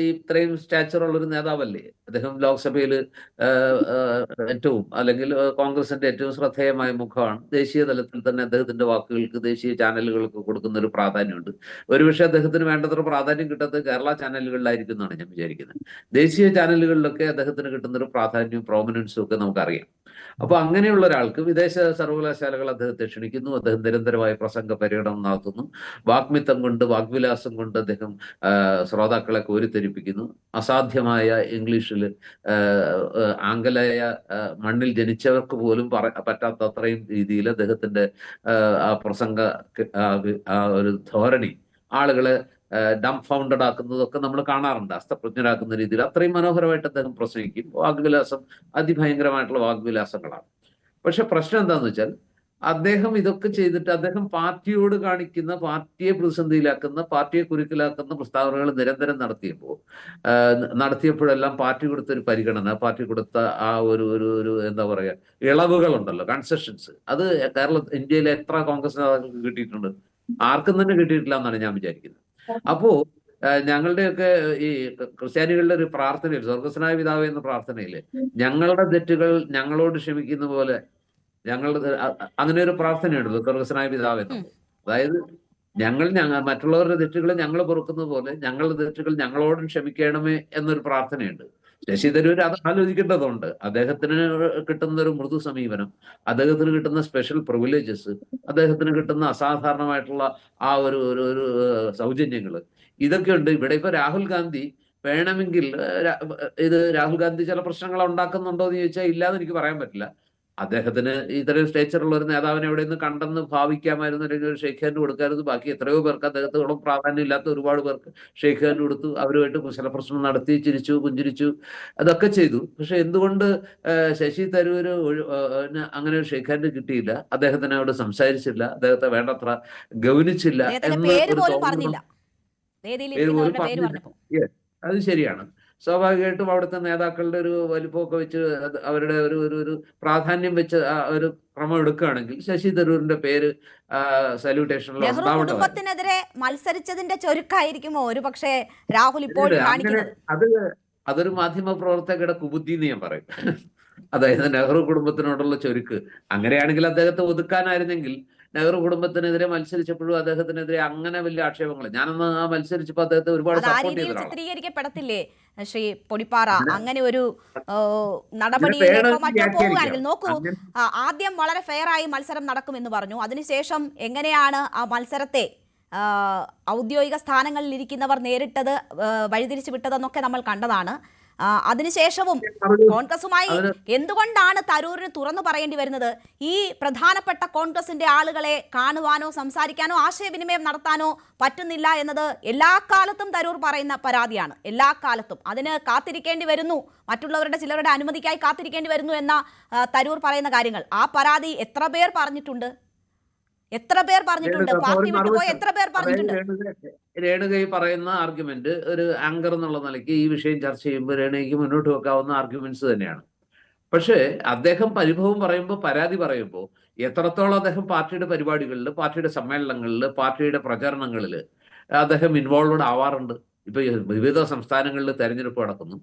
Speaker 4: ഇത്രയും സ്റ്റാച്ചർ ഉള്ളൊരു നേതാവല്ലേ അദ്ദേഹം, ലോക്സഭയിൽ ഏറ്റവും അല്ലെങ്കിൽ കോൺഗ്രസിന്റെ ഏറ്റവും ശ്രദ്ധേയമായ മുഖമാണ്. ദേശീയ തലത്തിൽ തന്നെ അദ്ദേഹത്തിന്റെ വാക്കുകൾക്ക് ദേശീയ ചാനലുകൾക്ക് കൊടുക്കുന്ന ഒരു പ്രാധാന്യമുണ്ട്. ഒരുപക്ഷെ അദ്ദേഹത്തിന് വേണ്ടത്ര പ്രാധാന്യം കിട്ടാത്തത് കേരള ചാനലുകളിലായിരിക്കും എന്നാണ് ഞാൻ വിചാരിക്കുന്നത്. ദേശീയ ചാനലുകളിലൊക്കെ അദ്ദേഹത്തിന് കിട്ടുന്ന ഒരു പ്രാധാന്യവും പ്രോമിനൻസും ഒക്കെ നമുക്കറിയാം. അപ്പൊ അങ്ങനെയുള്ള ഒരാൾക്ക് വിദേശ സർവകലാശാലകൾ അദ്ദേഹത്തെ ക്ഷണിക്കുന്നു, അദ്ദേഹം നിരന്തരമായ പ്രസംഗ പര്യടനം നടത്തുന്നു, വാഗ്മിത്തം കൊണ്ട് വാഗ്വിലാസം കൊണ്ട് അദ്ദേഹം ശ്രോതാക്കളെ കോരിത്തെരിപ്പിക്കുന്നു. അസാധ്യമായ ഇംഗ്ലീഷിൽ ആംഗലേയ മണ്ണിൽ ജനിച്ചവർക്ക് പോലും പറ്റാത്ത അത്രയും രീതിയിൽ അദ്ദേഹത്തിന്റെ ആ പ്രസംഗ ഒരു ധോരണി ആളുകളെ ഡംഫൗണ്ടഡ് ആക്കുന്നതൊക്കെ നമ്മൾ കാണാറുണ്ട്. അസ്തപ്രജ്ഞരാക്കുന്ന രീതിയിൽ അത്രയും മനോഹരമായിട്ട് അദ്ദേഹം പ്രസംഗിക്കും. വാഗ്വിലാസം അതിഭയങ്കരമായിട്ടുള്ള വാഗ്വിലാസങ്ങളാണ്. പക്ഷെ പ്രശ്നം എന്താന്ന് വെച്ചാൽ അദ്ദേഹം ഇതൊക്കെ ചെയ്തിട്ട് അദ്ദേഹം പാർട്ടിയോട് കാണിക്കുന്ന, പാർട്ടിയെ പ്രതിസന്ധിയിലാക്കുന്ന, പാർട്ടിയെ കുരുക്കിലാക്കുന്ന പ്രസ്താവനകൾ നിരന്തരം നടത്തിയപ്പോഴെല്ലാം പാർട്ടി കൊടുത്തൊരു പരിഗണന, പാർട്ടി കൊടുത്ത ആ ഒരു എന്താ പറയുക, ഇളവുകളുണ്ടല്ലോ, കൺസെഷൻസ്, അത് ഇന്ത്യയിലെ എത്ര കോൺഗ്രസ് നേതാക്കൾക്ക് കിട്ടിയിട്ടുണ്ട്? ആർക്കും തന്നെ കിട്ടിയിട്ടില്ല എന്നാണ് ഞാൻ വിചാരിക്കുന്നത്. അപ്പോ ഞങ്ങളുടെയൊക്കെ ഈ ക്രിസ്ത്യാനികളുടെ ഒരു പ്രാർത്ഥനയിൽ, സ്വർഗസ്വനായ പിതാവേ എന്ന പ്രാർത്ഥനയില്, ഞങ്ങളുടെ തെറ്റുകൾ ഞങ്ങളോട് ക്ഷമിക്കുന്ന പോലെ അങ്ങനെ ഒരു പ്രാർത്ഥനയുണ്ടല്ലോ, സ്വർഗസ്വനായ പിതാവേ എന്നുള്ളത്. അതായത് മറ്റുള്ളവരുടെ തെറ്റുകൾ ഞങ്ങൾ പൊറുക്കുന്നത് പോലെ ഞങ്ങളുടെ തെറ്റുകൾ ഞങ്ങളോടും ക്ഷമിക്കണമേ എന്നൊരു പ്രാർത്ഥനയുണ്ട്. ശശി തരൂർ അത് ആലോചിക്കേണ്ടതുണ്ട്. അദ്ദേഹത്തിന് കിട്ടുന്ന ഒരു മൃദു സമീപനം, അദ്ദേഹത്തിന് കിട്ടുന്ന സ്പെഷ്യൽ പ്രിവിലേജസ്, അദ്ദേഹത്തിന് കിട്ടുന്ന അസാധാരണമായിട്ടുള്ള ആ ഒരു സൗജന്യങ്ങള്, ഇതൊക്കെ ഉണ്ട്. ഇവിടെ ഇപ്പൊ രാഹുൽ ഗാന്ധി വേണമെങ്കിൽ രാഹുൽ ഗാന്ധി ചില പ്രശ്നങ്ങൾ ഉണ്ടാക്കുന്നുണ്ടോ എന്ന് ചോദിച്ചാൽ ഇല്ലാന്ന് എനിക്ക് പറയാൻ പറ്റില്ല. അദ്ദേഹത്തിന് ഇത്രയും സ്റ്റേച്ചറുള്ള ഒരു നേതാവിനെ എവിടെ നിന്ന് കണ്ടെന്ന് ഭാവിക്കാമായിരുന്നു, അല്ലെങ്കിൽ ഒരു ഷെയ്ക്ക് ഹാൻഡ് കൊടുക്കാമായിരുന്നു. ബാക്കി എത്രയോ പേർക്ക് അദ്ദേഹത്തോളം പ്രാധാന്യം ഇല്ലാത്ത ഒരുപാട് പേർക്ക് ഷെയ്ക്ക് ഹാൻഡ് കൊടുത്തു, അവരുമായിട്ട് കുശല പ്രശ്നം നടത്തി, ചിരിച്ചു, പുഞ്ചിരിച്ചു, അതൊക്കെ ചെയ്തു. പക്ഷെ എന്തുകൊണ്ട് ശശി തരൂര് അങ്ങനെ ഒരു ഷെയ്ക്ക് ഹാൻഡ് കിട്ടിയില്ല, അദ്ദേഹത്തിന് അവിടെ സംസാരിച്ചില്ല, അദ്ദേഹത്തെ വേണ്ടത്ര ഗൗനിച്ചില്ല അത് ശരിയാണ്. സ്വാഭാവികമായിട്ടും അവിടുത്തെ നേതാക്കളുടെ ഒരു വലിപ്പമൊക്കെ വെച്ച് അവരുടെ ഒരു പ്രാധാന്യം വെച്ച് ഒരു ക്രമം എടുക്കുകയാണെങ്കിൽ ശശി തരൂരിന്റെ പേര് സല്യൂട്ടേഷനിൽ
Speaker 2: കുടുംബത്തിനെതിരെ മത്സരിച്ചതിന്റെ ചൊരുക്കായിരിക്കുമോ ഒരു പക്ഷേ രാഹുൽ ഇപ്പോൾ
Speaker 4: അതൊരു മാധ്യമ പ്രവർത്തകരുടെ കുബുദ്ധി എന്ന് ഞാൻ പറയും. അതായത് നെഹ്റു കുടുംബത്തിനോടുള്ള ചൊരുക്ക്. അങ്ങനെയാണെങ്കിൽ അദ്ദേഹത്തെ ഒതുക്കാനായിരുന്നെങ്കിൽ നെഹ്റു കുടുംബത്തിനെതിരെ മത്സരിച്ചപ്പോഴും അദ്ദേഹത്തിനെതിരെ അങ്ങനെ വലിയ ആക്ഷേപങ്ങൾ, ഞാനന്ന് ആ മത്സരിച്ചപ്പോൾ അദ്ദേഹത്തെ ഒരുപാട് സപ്പോർട്ട് ചെയ്തതാണ്.
Speaker 2: ചിത്രീകരിക്കപ്പെടത്തില്ലേ ശ്രീ പൊടിപ്പാറ അങ്ങനെ ഒരു നടപടിയിലേക്ക് പോവുകയാണെങ്കിൽ? നോക്കൂ, ആദ്യം വളരെ ഫെയർ ആയി മത്സരം നടക്കുമെന്ന് പറഞ്ഞു, അതിനുശേഷം എങ്ങനെയാണ് ആ മത്സരത്തെ ഔദ്യോഗിക സ്ഥാനങ്ങളിൽ ഇരിക്കുന്നവർ നേരിട്ടത്, വഴിതിരിച്ചു വിട്ടതെന്നൊക്കെ നമ്മൾ കണ്ടതാണ്. അതിനുശേഷവും കോൺഗ്രസുമായി എന്തുകൊണ്ടാണ് തരൂരിന് തുറന്നു പറയേണ്ടി വരുന്നത്? ഈ പ്രധാനപ്പെട്ട കോൺഗ്രസിന്റെ ആളുകളെ കാണുവാനോ സംസാരിക്കാനോ ആശയവിനിമയം നടത്താനോ പറ്റുന്നില്ല എന്നത് എല്ലാ കാലത്തും തരൂർ പറയുന്ന പരാതിയാണ്. എല്ലാ കാലത്തും അതിന് കാത്തിരിക്കേണ്ടി വരുന്നു, മറ്റുള്ളവരുടെ ചിലരുടെ അനുമതിക്കായി കാത്തിരിക്കേണ്ടി വരുന്നു എന്ന തരൂർ പറയുന്ന കാര്യങ്ങൾ, ആ പരാതി എത്ര പേർ പറഞ്ഞിട്ടുണ്ട്? പാർട്ടി വിട്ടുപോയ എത്ര പേർ പറഞ്ഞിട്ടുണ്ട്?
Speaker 4: രേണുക പറയുന്ന ആർഗ്യുമെന്റ് ഒരു ആങ്കർ എന്നുള്ള നിലയ്ക്ക് ഈ വിഷയം ചർച്ച ചെയ്യുമ്പോൾ രേണുകയ്ക്ക് മുന്നോട്ട് വെക്കാവുന്ന ആർഗ്യുമെന്റ്സ് തന്നെയാണ്. പക്ഷേ അദ്ദേഹം പരിഭവം പറയുമ്പോൾ, പരാതി പറയുമ്പോൾ എത്രത്തോളം അദ്ദേഹം പാർട്ടിയുടെ പരിപാടികളിൽ, പാർട്ടിയുടെ സമ്മേളനങ്ങളിൽ, പാർട്ടിയുടെ പ്രചരണങ്ങളിൽ അദ്ദേഹം ഇൻവോൾവഡ് ആവാറുണ്ട്. ഇപ്പൊ വിവിധ സംസ്ഥാനങ്ങളിൽ തെരഞ്ഞെടുപ്പ് നടക്കുന്നു.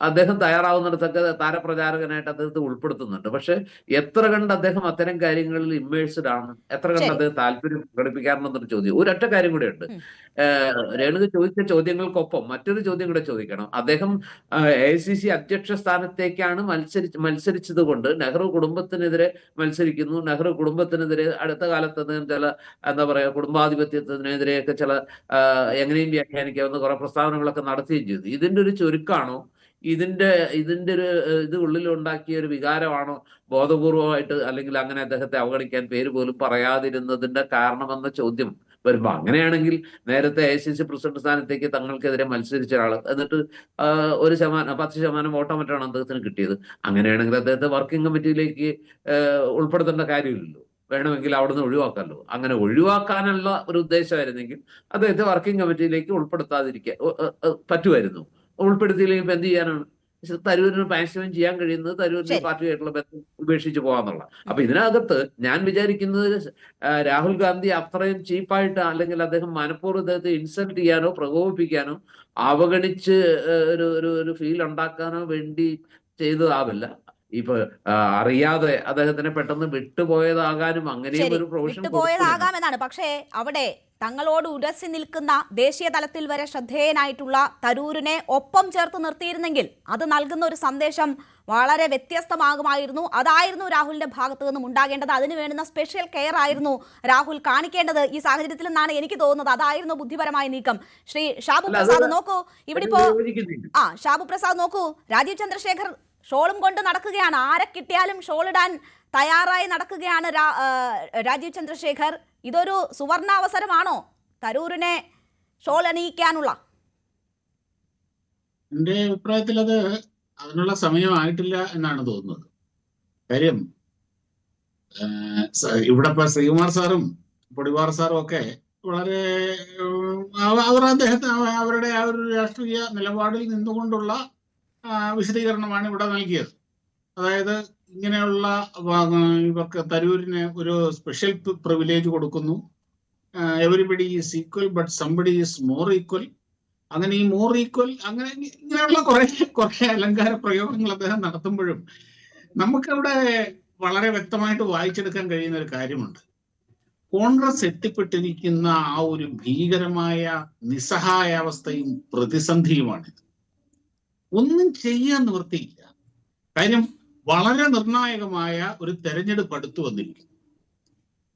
Speaker 4: അദ്ദേഹം തയ്യാറാവുന്നിടത്തൊക്കെ താരപ്രചാരകനായിട്ട് അദ്ദേഹത്തെ ഉൾപ്പെടുത്തുന്നുണ്ട്. പക്ഷെ എത്ര കണ്ട് അദ്ദേഹം അത്തരം കാര്യങ്ങളിൽ ഇമ്മേഴ്സ്ഡ് ആണ്, എത്ര കണ്ട്
Speaker 2: ശരി.
Speaker 4: അദ്ദേഹം താല്പര്യം പ്രകടിപ്പിക്കാറുണ്ടെന്നൊരു ചോദ്യം. ഒരൊറ്റ കാര്യം കൂടെ ഉണ്ട്. രേണുക ചോദിച്ച ചോദ്യങ്ങൾക്കൊപ്പം മറ്റൊരു ചോദ്യം കൂടെ ചോദിക്കണം. അദ്ദേഹം AICC അധ്യക്ഷ സ്ഥാനത്തേക്കാണ് മത്സരിച്ചത് കൊണ്ട് നെഹ്റു കുടുംബത്തിനെതിരെ മത്സരിക്കുന്നു, നെഹ്റു കുടുംബത്തിനെതിരെ അടുത്ത കാലത്ത് അദ്ദേഹം ചില എന്താ പറയുക കുടുംബാധിപത്യത്തിനെതിരെയൊക്കെ ചില എങ്ങനെയും വ്യാഖ്യാനിക്കാവുന്ന കുറെ പ്രസ്താവനകളൊക്കെ നടത്തുകയും ചെയ്തു. ഇതിന്റെ ഒരു ചുരുക്കമാണോ, ഇതിന്റെ ഒരു ഇത് ഉള്ളിലുണ്ടാക്കിയ ഒരു വികാരമാണോ ബോധപൂർവമായിട്ട്, അല്ലെങ്കിൽ അങ്ങനെ അദ്ദേഹത്തെ അവഗണിക്കാൻ പേര് പോലും പറയാതിരുന്നതിന്റെ കാരണമെന്ന ചോദ്യം വരുമ്പോ, അങ്ങനെയാണെങ്കിൽ നേരത്തെ AICC പ്രസിഡന്റ് സ്ഥാനത്തേക്ക് തങ്ങൾക്കെതിരെ മത്സരിച്ച ഒരാൾ എന്നിട്ട് 10% വോട്ടോ മറ്റാണ് അദ്ദേഹത്തിന് കിട്ടിയത്. അങ്ങനെയാണെങ്കിൽ അദ്ദേഹത്തെ വർക്കിംഗ് കമ്മിറ്റിയിലേക്ക് ഉൾപ്പെടുത്തേണ്ട കാര്യമില്ലല്ലോ, വേണമെങ്കിൽ അവിടുന്ന് ഒഴിവാക്കാമല്ലോ. അങ്ങനെ ഒഴിവാക്കാനുള്ള ഒരു ഉദ്ദേശമായിരുന്നെങ്കിൽ അദ്ദേഹത്തെ വർക്കിംഗ് കമ്മിറ്റിയിലേക്ക് ഉൾപ്പെടുത്താതിരിക്കാൻ പറ്റുമായിരുന്നു. ഉൾപ്പെടുത്തിയില്ലെങ്കിൽ ഇപ്പൊ എന്ത് ചെയ്യാനാണ്? തരൂരിന് മാക്സിമം ചെയ്യാൻ കഴിയുന്നത് തരൂരിന്റെ പാർട്ടിയായിട്ടുള്ള ബന്ധം ഉപേക്ഷിച്ച് പോകാന്നുള്ള. അപ്പൊ ഇതിനകത്ത് ഞാൻ വിചാരിക്കുന്നത് രാഹുൽ ഗാന്ധി അത്രയും ചീപ്പായിട്ട്, അല്ലെങ്കിൽ അദ്ദേഹം മനഃപൂർവ്വം അദ്ദേഹത്തെ ഇൻസൾട്ട് ചെയ്യാനോ പ്രകോപിപ്പിക്കാനോ അവഗണിച്ച് ഒരു ഫീൽ ഉണ്ടാക്കാനോ വേണ്ടി ചെയ്തതാവില്ല. ഇപ്പൊ അറിയാതെ അദ്ദേഹത്തിനെ പെട്ടെന്ന് വിട്ടുപോയതാകാനും അങ്ങനെയും ഒരു പ്രൊവിഷൻ
Speaker 2: വിട്ടുപോയതാകാമെന്നാണ്. പക്ഷേ അവിടെ തങ്ങളോട് ഉരസി നിൽക്കുന്ന ദേശീയ തലത്തിൽ വരെ ശ്രദ്ധേയനായിട്ടുള്ള തരൂരിനെ ഒപ്പം ചേർത്ത് നിർത്തിയിരുന്നെങ്കിൽ അത് നൽകുന്ന ഒരു സന്ദേശം വളരെ വ്യത്യസ്തമാകുമായിരുന്നു. അതായിരുന്നു രാഹുലിന്റെ ഭാഗത്തു നിന്നും ഉണ്ടാകേണ്ടത്. അതിന് വേണ്ടുന്ന സ്പെഷ്യൽ കെയർ ആയിരുന്നു രാഹുൽ കാണിക്കേണ്ടത് ഈ സാഹചര്യത്തിൽ നിന്നാണ് എനിക്ക് തോന്നുന്നത്. അതായിരുന്നു ബുദ്ധിപരമായ നീക്കം. ശ്രീ ഷാബു പ്രസാദ് നോക്കൂ, ഇവിടെ ഇപ്പോ ഷാബു പ്രസാദ് നോക്കൂ, രാജീവ് ചന്ദ്രശേഖർ ഷോളും കൊണ്ട് നടക്കുകയാണ്. ആരെ കിട്ടിയാലും ഷോൾ ഇടാൻ തയ്യാറായി നടക്കുകയാണ് രാജീവ് ചന്ദ്രശേഖർ. ഇതൊരു സുവർണാവസരമാണോ തരൂരിനെ ഷോൾ അണിയിക്കാനുള്ള?
Speaker 5: എന്റെ അഭിപ്രായത്തിൽ അതിനുള്ള സമയമായിട്ടില്ല എന്നാണ് തോന്നുന്നത്. കാര്യം ഇവിടെ ഇപ്പൊ ശ്രീകുമാർ സാറും പൊടിവാർ സാറും ഒക്കെ വളരെ അവരുടെ ആ ഒരു രാഷ്ട്രീയ നിലപാടിൽ നിന്നുകൊണ്ടുള്ള വിശദീകരണമാണ് ഇവിടെ നൽകിയത്. അതായത് ഇങ്ങനെയുള്ള ഇവർക്ക് തരൂരിന് ഒരു സ്പെഷ്യൽ പ്രിവിലേജ് കൊടുക്കുന്നു. Everybody is equal but somebody is more equal. അങ്ങനെ ഈ മോർ ഈക്വൽ അങ്ങനെ ഇങ്ങനെയുള്ള കുറെ അലങ്കാര പ്രയോഗങ്ങൾ അദ്ദേഹം നടത്തുമ്പോഴും നമുക്കവിടെ വളരെ വ്യക്തമായിട്ട് വായിച്ചെടുക്കാൻ കഴിയുന്ന ഒരു കാര്യമുണ്ട്. കോൺഗ്രസ് എത്തിപ്പെട്ടിരിക്കുന്ന ആ ഒരു ഭീകരമായ നിസ്സഹായാവസ്ഥയും പ്രതിസന്ധിയുമാണിത്. ഒന്നും ചെയ്യാൻ നിവൃത്തിയില്ല. കാര്യം വളരെ നിർണായകമായ ഒരു തെരഞ്ഞെടുപ്പ് അടുത്തു വന്നിരിക്കുന്നു.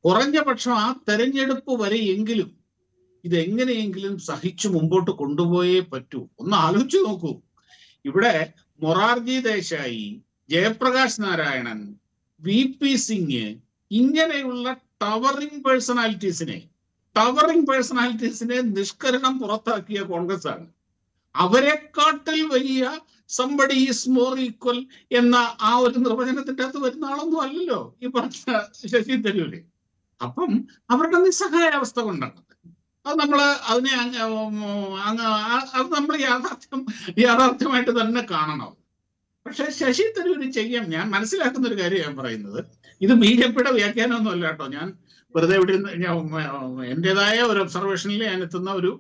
Speaker 5: കുറഞ്ഞ പക്ഷം ആ തെരഞ്ഞെടുപ്പ് വരെയെങ്കിലും ഇതെങ്ങനെയെങ്കിലും സഹിച്ചു മുമ്പോട്ട് കൊണ്ടുപോയേ പറ്റൂ. ഒന്ന് ആലോചിച്ചു നോക്കൂ. ഇവിടെ മൊറാർജി ദേശായി, ജയപ്രകാശ് നാരായണൻ, VP സിംഗ് ഇങ്ങനെയുള്ള ടവറിംഗ് പേഴ്സണാലിറ്റീസിനെ നിഷ്കരണം പുറത്താക്കിയ കോൺഗ്രസ് ആണ്. അവരെക്കാട്ടിൽ വലിയ സംബഡി ഈസ് മോർ ഈക്വൽ എന്ന ആ ഒരു നിർവചനത്തിന്റെ അകത്ത് വരുന്ന ആളൊന്നും അല്ലല്ലോ ഈ പറഞ്ഞ ശശി തരൂര്. അപ്പം അവരുടെ നിസ്സഹായാവസ്ഥ കൊണ്ടാണ് അത് നമ്മൾ യാഥാർത്ഥ്യമായിട്ട് തന്നെ കാണണം. പക്ഷെ ശശി തരൂര് ചെയ്യാം. ഞാൻ മനസ്സിലാക്കുന്ന ഒരു കാര്യം ഞാൻ പറയുന്നത്, ഇത് BJPയുടെ വ്യാഖ്യാനമൊന്നും അല്ല കേട്ടോ. ഞാൻ വെറുതെ ഇവിടെ എന്റേതായ ഒരു ഒബ്സർവേഷനിൽ ഞാൻ എത്തുന്ന ഒരു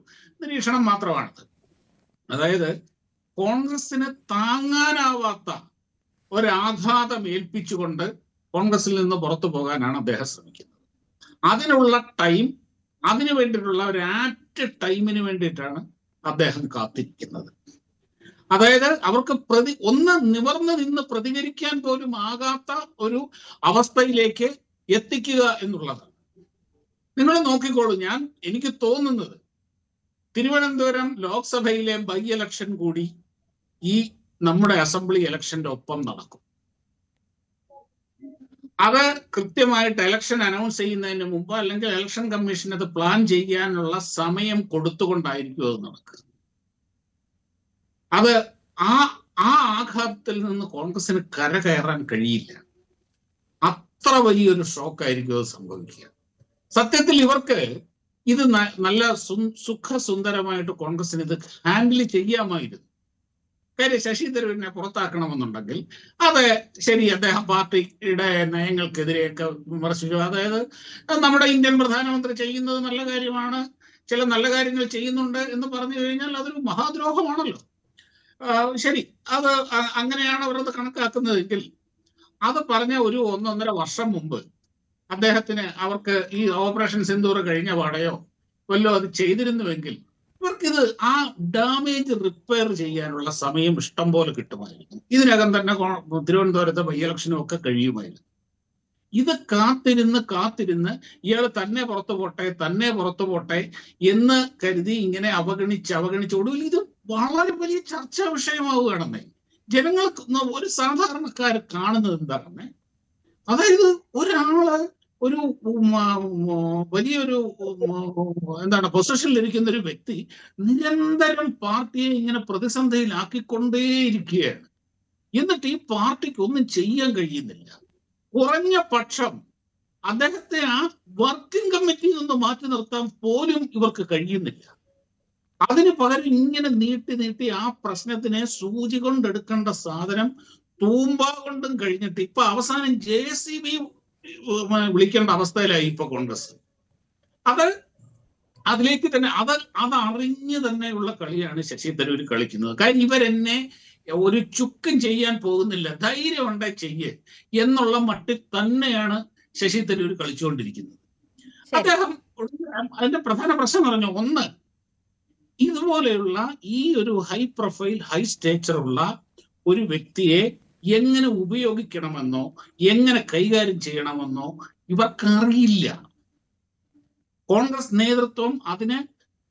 Speaker 5: നിരീക്ഷണം മാത്രമാണിത്. അതായത് കോൺഗ്രസിന് താങ്ങാനാവാത്ത ഒരാഘാതം ഏൽപ്പിച്ചുകൊണ്ട് കോൺഗ്രസിൽ നിന്ന് പുറത്തു പോകാനാണ് അദ്ദേഹം ശ്രമിക്കുന്നത്. അതിനുള്ള ടൈം, അതിനു വേണ്ടിയിട്ടുള്ള ഒരു ആപ്റ്റ് ടൈമിന് വേണ്ടിയിട്ടാണ് അദ്ദേഹം കാത്തിരിക്കുന്നത്. അതായത് അവർക്ക് ഒന്ന് നിവർന്നു നിന്ന് പ്രതികരിക്കാൻ പോലും ആകാത്ത ഒരു അവസ്ഥയിലേക്ക് എത്തിക്കുക എന്നുള്ളതാണ്. നിങ്ങൾ നോക്കിക്കോളൂ. എനിക്ക് തോന്നുന്നത് തിരുവനന്തപുരം ലോക്സഭയിലെ ബൈ ഇലക്ഷൻ കൂടി ഈ നമ്മുടെ അസംബ്ലി ഇലക്ഷന്റെ ഒപ്പം നടക്കും. അത് കൃത്യമായിട്ട് ഇലക്ഷൻ അനൗൺസ് ചെയ്യുന്നതിന് മുമ്പ് അല്ലെങ്കിൽ ഇലക്ഷൻ കമ്മീഷൻ അത് പ്ലാൻ ചെയ്യാനുള്ള സമയം കൊടുത്തുകൊണ്ടായിരിക്കും അത് നടക്കുക. അത് ആ ആഘാതത്തിൽ നിന്ന് കോൺഗ്രസിന് കരകയറാൻ കഴിയില്ല. അത്ര വലിയൊരു ഷോക്കായിരിക്കും അത് സംഭവിക്കുക. സത്യത്തിൽ ഇവർക്ക് ഇത് നല്ല സുഖസുന്ദരമായിട്ട് കോൺഗ്രസിന് ഇത് ഹാൻഡിൽ ചെയ്യാമായിരുന്നു. കാര്യം ശശി തരൂരിനെ പുറത്താക്കണമെന്നുണ്ടെങ്കിൽ അത് ശരി, അദ്ദേഹം പാർട്ടിയുടെ നയങ്ങൾക്കെതിരെയൊക്കെ വിമർശിച്ചു. അതായത് നമ്മുടെ ഇന്ത്യൻ പ്രധാനമന്ത്രി ചെയ്യുന്നത് നല്ല കാര്യമാണ്, ചില നല്ല കാര്യങ്ങൾ ചെയ്യുന്നുണ്ട് എന്ന് പറഞ്ഞു കഴിഞ്ഞാൽ അതൊരു മഹാദ്രോഹമാണല്ലോ. ശരി, അത് അങ്ങനെയാണ് അവരത് കണക്കാക്കുന്നതെങ്കിൽ അത് പറഞ്ഞ ഒരു 1.5 വർഷം മുമ്പ് അവർക്ക് ഈ ഓപ്പറേഷൻ സിന്ദൂർ കഴിഞ്ഞ പാടെയോ വല്ലോ അത് ചെയ്തിരുന്നുവെങ്കിൽ ഇവർക്കിത് ആ ഡാമേജ് റിപ്പയർ ചെയ്യാനുള്ള സമയം ഇഷ്ടം പോലെ കിട്ടുമായിരുന്നു. ഇതിനകം തന്നെ തിരുവനന്തപുരത്തെ ബൈ ഇലക്ഷനും ഒക്കെ കഴിയുമായിരുന്നു. ഇത് കാത്തിരുന്ന് ഇയാൾ തന്നെ പുറത്തു പോട്ടെ എന്ന് കരുതി ഇങ്ങനെ അവഗണിച്ച് ഒടുവിൽ ഇത് വളരെ വലിയ ചർച്ചാ വിഷയമാവുകയാണെന്നേ. ജനങ്ങൾക്ക് ഒരു സാധാരണക്കാർ കാണുന്നത് എന്താണെന്നേ, അതായത് ഒരാള് ഒരു വലിയൊരു പൊസിഷനിൽ ഇരിക്കുന്ന ഒരു വ്യക്തി നിരന്തരം പാർട്ടിയെ ഇങ്ങനെ പ്രതിസന്ധിയിലാക്കിക്കൊണ്ടേയിരിക്കുകയാണ്. എന്നിട്ട് ഈ പാർട്ടിക്ക് ഒന്നും ചെയ്യാൻ കഴിയുന്നില്ല. കുറഞ്ഞ പക്ഷം അദ്ദേഹത്തെ ആ വർക്കിംഗ് കമ്മിറ്റിയിൽ നിന്ന് മാറ്റി നിർത്താൻ പോലും ഇവർക്ക് കഴിയുന്നില്ല. അതിന് പകരം ഇങ്ങനെ നീട്ടി ആ പ്രശ്നത്തിനെ സൂചി കൊണ്ടെടുക്കേണ്ട സാധനം തൂമ്പ കൊണ്ടും കഴിഞ്ഞിട്ട് ഇപ്പൊ അവസാനം JCB വിളിക്കേണ്ട അവസ്ഥയിലായി ഇപ്പൊ കോൺഗ്രസ്. അതിലേക്ക് തന്നെ അതറിഞ്ഞ് തന്നെയുള്ള കളിയാണ് ശശി തരൂർ കളിക്കുന്നത്. കാര്യം ഇവരെന്നെ ഒരു ചുക്കും ചെയ്യാൻ പോകുന്നില്ല, ധൈര്യം ഉണ്ടേ ചെയ്യേ എന്നുള്ള മട്ടിൽ തന്നെയാണ് ശശി തരൂർ കളിച്ചുകൊണ്ടിരിക്കുന്നത്. അദ്ദേഹം അതിന്റെ പ്രധാന പ്രശ്നം പറഞ്ഞു, ഒന്ന്, ഇതുപോലെയുള്ള ഈ ഒരു ഹൈ പ്രൊഫൈൽ ഹൈ സ്റ്റേച്ചറുള്ള ഒരു വ്യക്തിയെ എങ്ങനെ ഉപയോഗിക്കണമെന്നോ എങ്ങനെ കൈകാര്യം ചെയ്യണമെന്നോ ഇവർക്കറിയില്ല. കോൺഗ്രസ് നേതൃത്വം അതിന്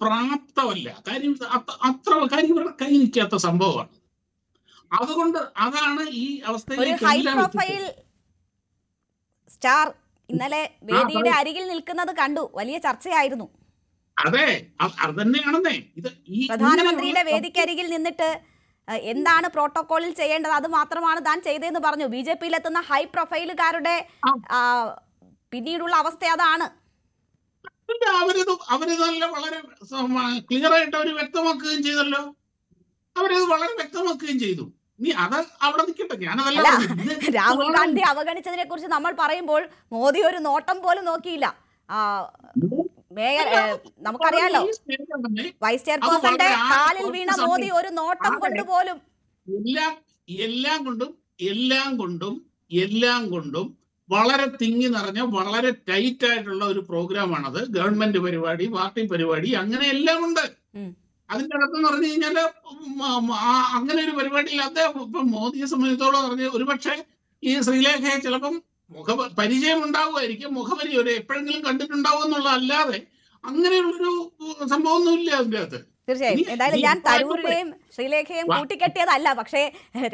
Speaker 5: പ്രാപ്തമല്ല. കാര്യം ഇവരുടെ കൈ നിൽക്കാത്ത സംഭവമാണ്. അതുകൊണ്ട് അതാണ് ഈ
Speaker 2: അവസ്ഥയിൽ സ്റ്റാർ ഇന്നലെ വേദിയുടെ അരികിൽ നിൽക്കുന്നത് കണ്ടു, വലിയ ചർച്ചയായിരുന്നു.
Speaker 5: അതെ, അത് തന്നെയാണെന്നേ.
Speaker 2: പ്രധാനമന്ത്രിയുടെ വേദിക്കരികിൽ നിന്നിട്ട് എന്താണ് പ്രോട്ടോകോളിൽ ചെയ്യേണ്ടത് അത് മാത്രമാണ് താൻ ചെയ്തതെന്ന് പറഞ്ഞു. BJPയിൽ എത്തുന്ന ഹൈ പ്രൊഫൈലുകാരുടെ പിന്നീടുള്ള അവസ്ഥ അതാണ്.
Speaker 5: അവരിതല്ല വളരെ ക്ലിയർ ആയിട്ട് അവർ വ്യക്തമാക്കുകയും ചെയ്തല്ലോ. അവരത് വളരെ വ്യക്തമാക്കുകയും ചെയ്തു. നീ അത് അവിടെ നിൽക്കട്ടെ, ഞാനതല്ല.
Speaker 2: രാഹുൽ ഗാന്ധി അവഗണിച്ചതിനെ കുറിച്ച് നമ്മൾ പറയുമ്പോൾ മോദി ഒരു നോട്ടം പോലും നോക്കിയില്ല. മേയർ നമുക്കറിയാലോ, വൈസ് ചെയർപേഴ്സന്റെ കാലിൽ വീണ മോദി ഒരു നോട്ടം കൊണ്ടുപോലും
Speaker 5: എല്ലാം കൊണ്ടും വളരെ തിങ്ങി നിറഞ്ഞ വളരെ ടൈറ്റ് ആയിട്ടുള്ള ഒരു പ്രോഗ്രാമാണത്. ഗവൺമെന്റ് പരിപാടി, പാർട്ടി പരിപാടി, അങ്ങനെ എല്ലാം ഉണ്ട്. അതിന്റെ അകത്തെന്ന് പറഞ്ഞു കഴിഞ്ഞാല് അങ്ങനെ ഒരു പരിപാടിയിൽ അദ്ദേഹം ഇപ്പൊ മോദിയെ സംബന്ധിച്ചോളം പറഞ്ഞ് ഒരുപക്ഷെ ഈ ശ്രീലേഖയെ ചിലപ്പം പരിചയം ഉണ്ടാവുമായിരിക്കും, മുഖപരിചയം ഒരു എപ്പോഴെങ്കിലും കണ്ടിട്ടുണ്ടാവും എന്നുള്ളതല്ലാതെ അങ്ങനെയുള്ളൊരു സംഭവമൊന്നുമില്ല അതിന്റെ അകത്ത്.
Speaker 2: തീർച്ചയായും. എന്തായാലും ഞാൻ തരൂരിനെയും ശ്രീലേഖയും കൂട്ടിക്കെട്ടിയതല്ല, പക്ഷേ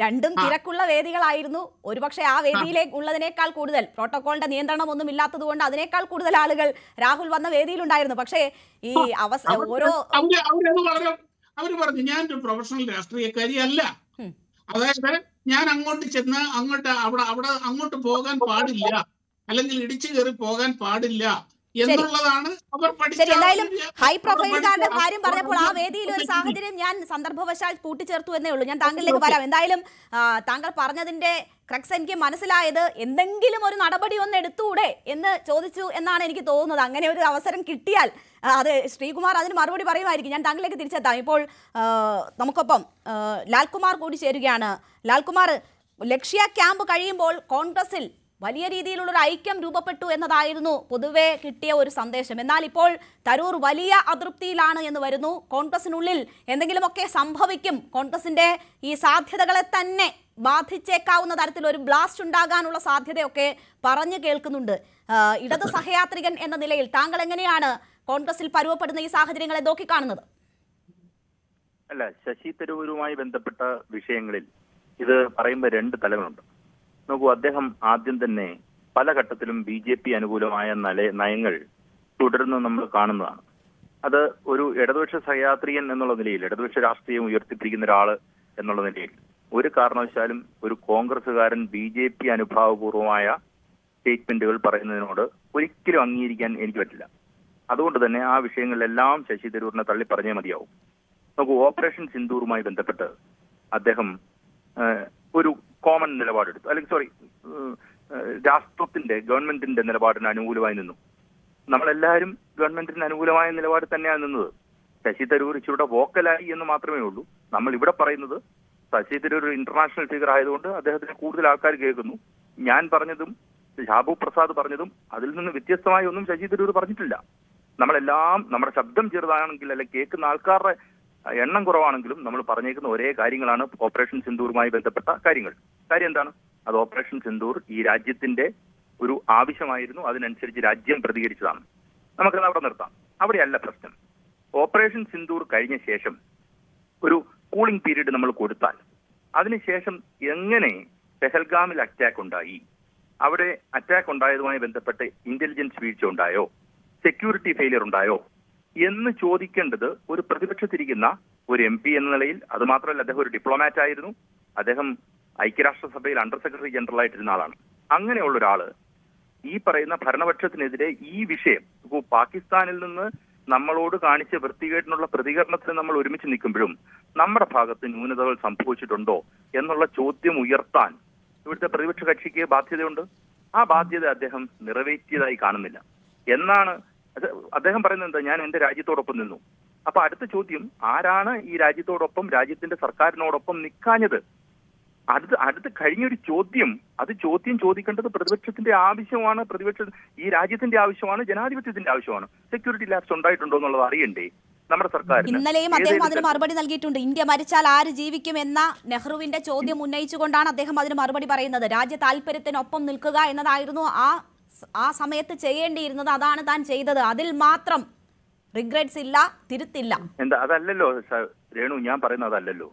Speaker 2: രണ്ടും തിരക്കുള്ള വേദികളായിരുന്നു. ഒരുപക്ഷെ ആ വേദിയിലേക്ക് ഉള്ളതിനേക്കാൾ കൂടുതൽ പ്രോട്ടോകോളിന്റെ നിയന്ത്രണം ഒന്നും ഇല്ലാത്തത് കൊണ്ട് അതിനേക്കാൾ കൂടുതൽ ആളുകൾ രാഹുൽ വന്ന വേദിയിലുണ്ടായിരുന്നു. പക്ഷേ ഈ ഓരോ
Speaker 5: അവര് പറഞ്ഞു, ഞാനൊരു പ്രൊഫഷണൽ രാഷ്ട്രീയക്കാരി അല്ല, അതായത് ഞാൻ അങ്ങോട്ട് ചെന്ന് അങ്ങോട്ട് പോകാൻ പാടില്ല, അല്ലെങ്കിൽ ഇടിച്ചു കയറി പോകാൻ പാടില്ല എന്നുള്ളതാണ് അവർ
Speaker 2: പഠിച്ചത്. എന്തായാലും ഹൈ പ്രൊഫൈലുകാരുടെ കാര്യം പറഞ്ഞപ്പോൾ ആ വേദിയിൽ ഒരു സാഹചര്യം ഞാൻ സന്ദർഭവശാൽ കൂട്ടിച്ചേർത്തു എന്നേ ഉള്ളൂ. ഞാൻ താങ്കളിലേക്ക് വരാം. എന്തായാലും താങ്കൾ പറഞ്ഞതിന്റെ ക്രക്സ് എനിക്ക് മനസ്സിലായത്, എന്തെങ്കിലും ഒരു നടപടി ഒന്ന് എടുത്തൂടെ എന്ന് ചോദിച്ചു എന്നാണ് എനിക്ക് തോന്നുന്നത്. അങ്ങനെ ഒരു അവസരം കിട്ടിയാൽ അത് ശ്രീകുമാർ അതിന് മറുപടി പറയുമായിരിക്കും. ഞാൻ താങ്കളിലേക്ക് തിരിച്ചെത്താം. ഇപ്പോൾ നമുക്കൊപ്പം ലാൽകുമാർ കൂടി ചേരുകയാണ്. ലാൽകുമാർ, ലക്ഷ്യ ക്യാമ്പ് കഴിയുമ്പോൾ കോൺഗ്രസിൽ വലിയ രീതിയിലുള്ളൊരു ഐക്യം രൂപപ്പെട്ടു എന്നതായിരുന്നു പൊതുവെ കിട്ടിയ ഒരു സന്ദേശം. എന്നാൽ ഇപ്പോൾ തരൂർ വലിയ അതൃപ്തിയിലാണ് എന്ന് വരുന്നു. കോൺഗ്രസിനുള്ളിൽ എന്തെങ്കിലുമൊക്കെ സംഭവിക്കും, കോൺഗ്രസിന്റെ ഈ സാധ്യതകളെ തന്നെ ബാധിച്ചേക്കാവുന്ന തരത്തിൽ ഒരു ബ്ലാസ്റ്റ് ഉണ്ടാകാനുള്ള സാധ്യതയൊക്കെ പറഞ്ഞു കേൾക്കുന്നുണ്ട്. ഇടത് സഹയാത്രികൻ എന്ന നിലയിൽ താങ്കൾ എങ്ങനെയാണ് കോൺഗ്രസിൽ പരുവപ്പെടുന്ന ഈ സാഹചര്യങ്ങളെ നോക്കിക്കാണുന്നത്?
Speaker 6: അല്ല, ശശി തരൂരുമായി ബന്ധപ്പെട്ട വിഷയങ്ങളിൽ ഇത് പറയുമ്പോൾ രണ്ട് തലങ്ങളുണ്ട്. നോക്കൂ, അദ്ദേഹം ആദ്യം തന്നെ പല ഘട്ടത്തിലും BJP അനുകൂലമായ നയങ്ങൾ തുടർന്ന് നമ്മൾ കാണുന്നതാണ്. അത് ഒരു ഇടതുപക്ഷ സഹയാത്രികൻ എന്നുള്ള നിലയിൽ, ഇടതുപക്ഷ രാഷ്ട്രീയം ഉയർത്തിപ്പിടിക്കുന്ന ഒരാള് എന്നുള്ള നിലയിൽ ഒരു കാരണവശാലും ഒരു കോൺഗ്രസ്സുകാരൻ BJP അനുഭാവപൂർവമായ സ്റ്റേറ്റ്മെന്റുകൾ പറയുന്നതിനോട് ഒരിക്കലും അംഗീകരിക്കാൻ എനിക്ക് പറ്റില്ല. അതുകൊണ്ട് തന്നെ ആ വിഷയങ്ങളിലെല്ലാം ശശി തരൂരിനെ തള്ളി പറഞ്ഞേ മതിയാവും. നോക്കൂ, ഓപ്പറേഷൻ സിന്ദൂറുമായി ബന്ധപ്പെട്ട് അദ്ദേഹം ഒരു കോമൺ നിലപാടെടുത്തു, അല്ലെങ്കിൽ രാഷ്ട്രത്തിന്റെ ഗവൺമെന്റിന്റെ നിലപാടിന് അനുകൂലമായി നിന്നു. നമ്മളെല്ലാവരും ഗവൺമെന്റിന് അനുകൂലമായ നിലപാട് തന്നെയാണ് നിന്നത്. ശശി തരൂർ ഇച്ചിരുടെ വോക്കലായി എന്ന് മാത്രമേ ഉള്ളൂ. നമ്മൾ ഇവിടെ പറയുന്നത് ശശി തരൂർ ഒരു ഇന്റർനാഷണൽ ഫിഗർ ആയതുകൊണ്ട് അദ്ദേഹത്തിന് കൂടുതൽ ആൾക്കാർ കേൾക്കുന്നു. ഞാൻ പറഞ്ഞതും ഷാബു പ്രസാദ് പറഞ്ഞതും അതിൽ നിന്ന് വ്യത്യസ്തമായി ഒന്നും ശശി തരൂർ പറഞ്ഞിട്ടില്ല. നമ്മളെല്ലാം നമ്മുടെ ശബ്ദം ചെറുതാണെങ്കിൽ അല്ലെങ്കിൽ കേൾക്കുന്ന ആൾക്കാരുടെ എണ്ണം കുറവാണെങ്കിലും നമ്മൾ പറഞ്ഞേക്കുന്ന ഒരേ കാര്യങ്ങളാണ് ഓപ്പറേഷൻ സിന്ദൂറുമായി ബന്ധപ്പെട്ട കാര്യങ്ങൾ. കാര്യം എന്താണ്? അത് ഓപ്പറേഷൻ സിന്ദൂർ ഈ രാജ്യത്തിന്റെ ഒരു ആവശ്യമായിരുന്നു, അതിനനുസരിച്ച് രാജ്യം പ്രതികരിച്ചതാണ്. നമുക്കത് അവിടെ നിർത്താം. അവിടെയല്ല പ്രശ്നം. ഓപ്പറേഷൻ സിന്ദൂർ കഴിഞ്ഞ ശേഷം ഒരു കൂളിംഗ് പീരീഡ് നമ്മൾ കൊടുത്താൽ അതിനുശേഷം എങ്ങനെ പെഹൽഗാമിൽ അറ്റാക്ക് ഉണ്ടായി, അവിടെ അറ്റാക്ക് ഉണ്ടായതുമായി ബന്ധപ്പെട്ട് ഇന്റലിജൻസ് വീഴ്ച ഉണ്ടായോ, സെക്യൂരിറ്റി ഫെയിലിയർ ഉണ്ടായോ എന്ന് ചോദിക്കേണ്ടത് ഒരു പ്രതിപക്ഷത്തിരിക്കുന്ന ഒരു MP എന്ന നിലയിൽ. അത് മാത്രമല്ല, അദ്ദേഹം ഒരു ഡിപ്ലോമാറ്റ് ആയിരുന്നു. അദ്ദേഹം ഐക്യരാഷ്ട്രസഭയിൽ അണ്ടർ സെക്രട്ടറി ജനറൽ ആയിട്ടിരുന്ന ആളാണ്. അങ്ങനെയുള്ള ഒരാള് ഈ പറയുന്ന ഭരണപക്ഷത്തിനെതിരെ ഈ വിഷയം പാകിസ്ഥാനിൽ നിന്ന് നമ്മളോട് കാണിച്ച വൃത്തികേടിനുള്ള പ്രതികരണത്തിന് നമ്മൾ ഒരുമിച്ച് നിൽക്കുമ്പോഴും നമ്മുടെ ഭാഗത്ത് ന്യൂനതകൾ സംഭവിച്ചിട്ടുണ്ടോ എന്നുള്ള ചോദ്യം ഉയർത്താൻ ഇവിടുത്തെ പ്രതിപക്ഷ കക്ഷിക്ക് ബാധ്യതയുണ്ട്. ആ ബാധ്യത അദ്ദേഹം നിറവേറ്റിയതായി കാണുന്നില്ല എന്നാണ് അദ്ദേഹം പറയുന്നത്. എന്താ, ഞാൻ എന്റെ രാജ്യത്തോടൊപ്പം നിന്നു. അപ്പൊ അടുത്ത ചോദ്യം, ആരാണ് ഈ രാജ്യത്തോടൊപ്പം, രാജ്യത്തിന്റെ സർക്കാരിനോടൊപ്പം നിൽക്കാഞ്ഞത്? അടുത്ത് കഴിഞ്ഞൊരു ചോദ്യം, അത് ചോദിക്കേണ്ടത് പ്രതിപക്ഷത്തിന്റെ ആവശ്യമാണ്, ഈ രാജ്യത്തിന്റെ ആവശ്യമാണ്, ജനാധിപത്യത്തിന്റെ ആവശ്യമാണ്. സെക്യൂരിറ്റി ലാപ്സ് ഉണ്ടായിട്ടുണ്ടോ എന്നുള്ളത് അറിയണ്ടേ നമ്മുടെ സർക്കാർ?
Speaker 2: ഇന്നലെയും അദ്ദേഹം അതിന് മറുപടി നൽകിയിട്ടുണ്ട്. ഇന്ത്യ മരിച്ചാൽ ആര് ജീവിക്കും എന്ന നെഹ്റുവിന്റെ ചോദ്യം ഉന്നയിച്ചുകൊണ്ടാണ് അദ്ദേഹം അതിന് മറുപടി പറയുന്നത്. രാജ്യ താല്പര്യത്തിനൊപ്പം നിൽക്കുക എന്നതായിരുന്നു ആ സമയത്ത് ചെയ്യേണ്ടിയിരുന്നത്. അതാണ് താൻ ചെയ്തത്. അതിൽ മാത്രം റിഗ്രറ്റ്സ് ഇല്ല, തിരുത്തില്ല.
Speaker 6: എന്താ, അതല്ലല്ലോ രേണു, ഞാൻ പറയുന്നത് അതല്ലല്ലോ.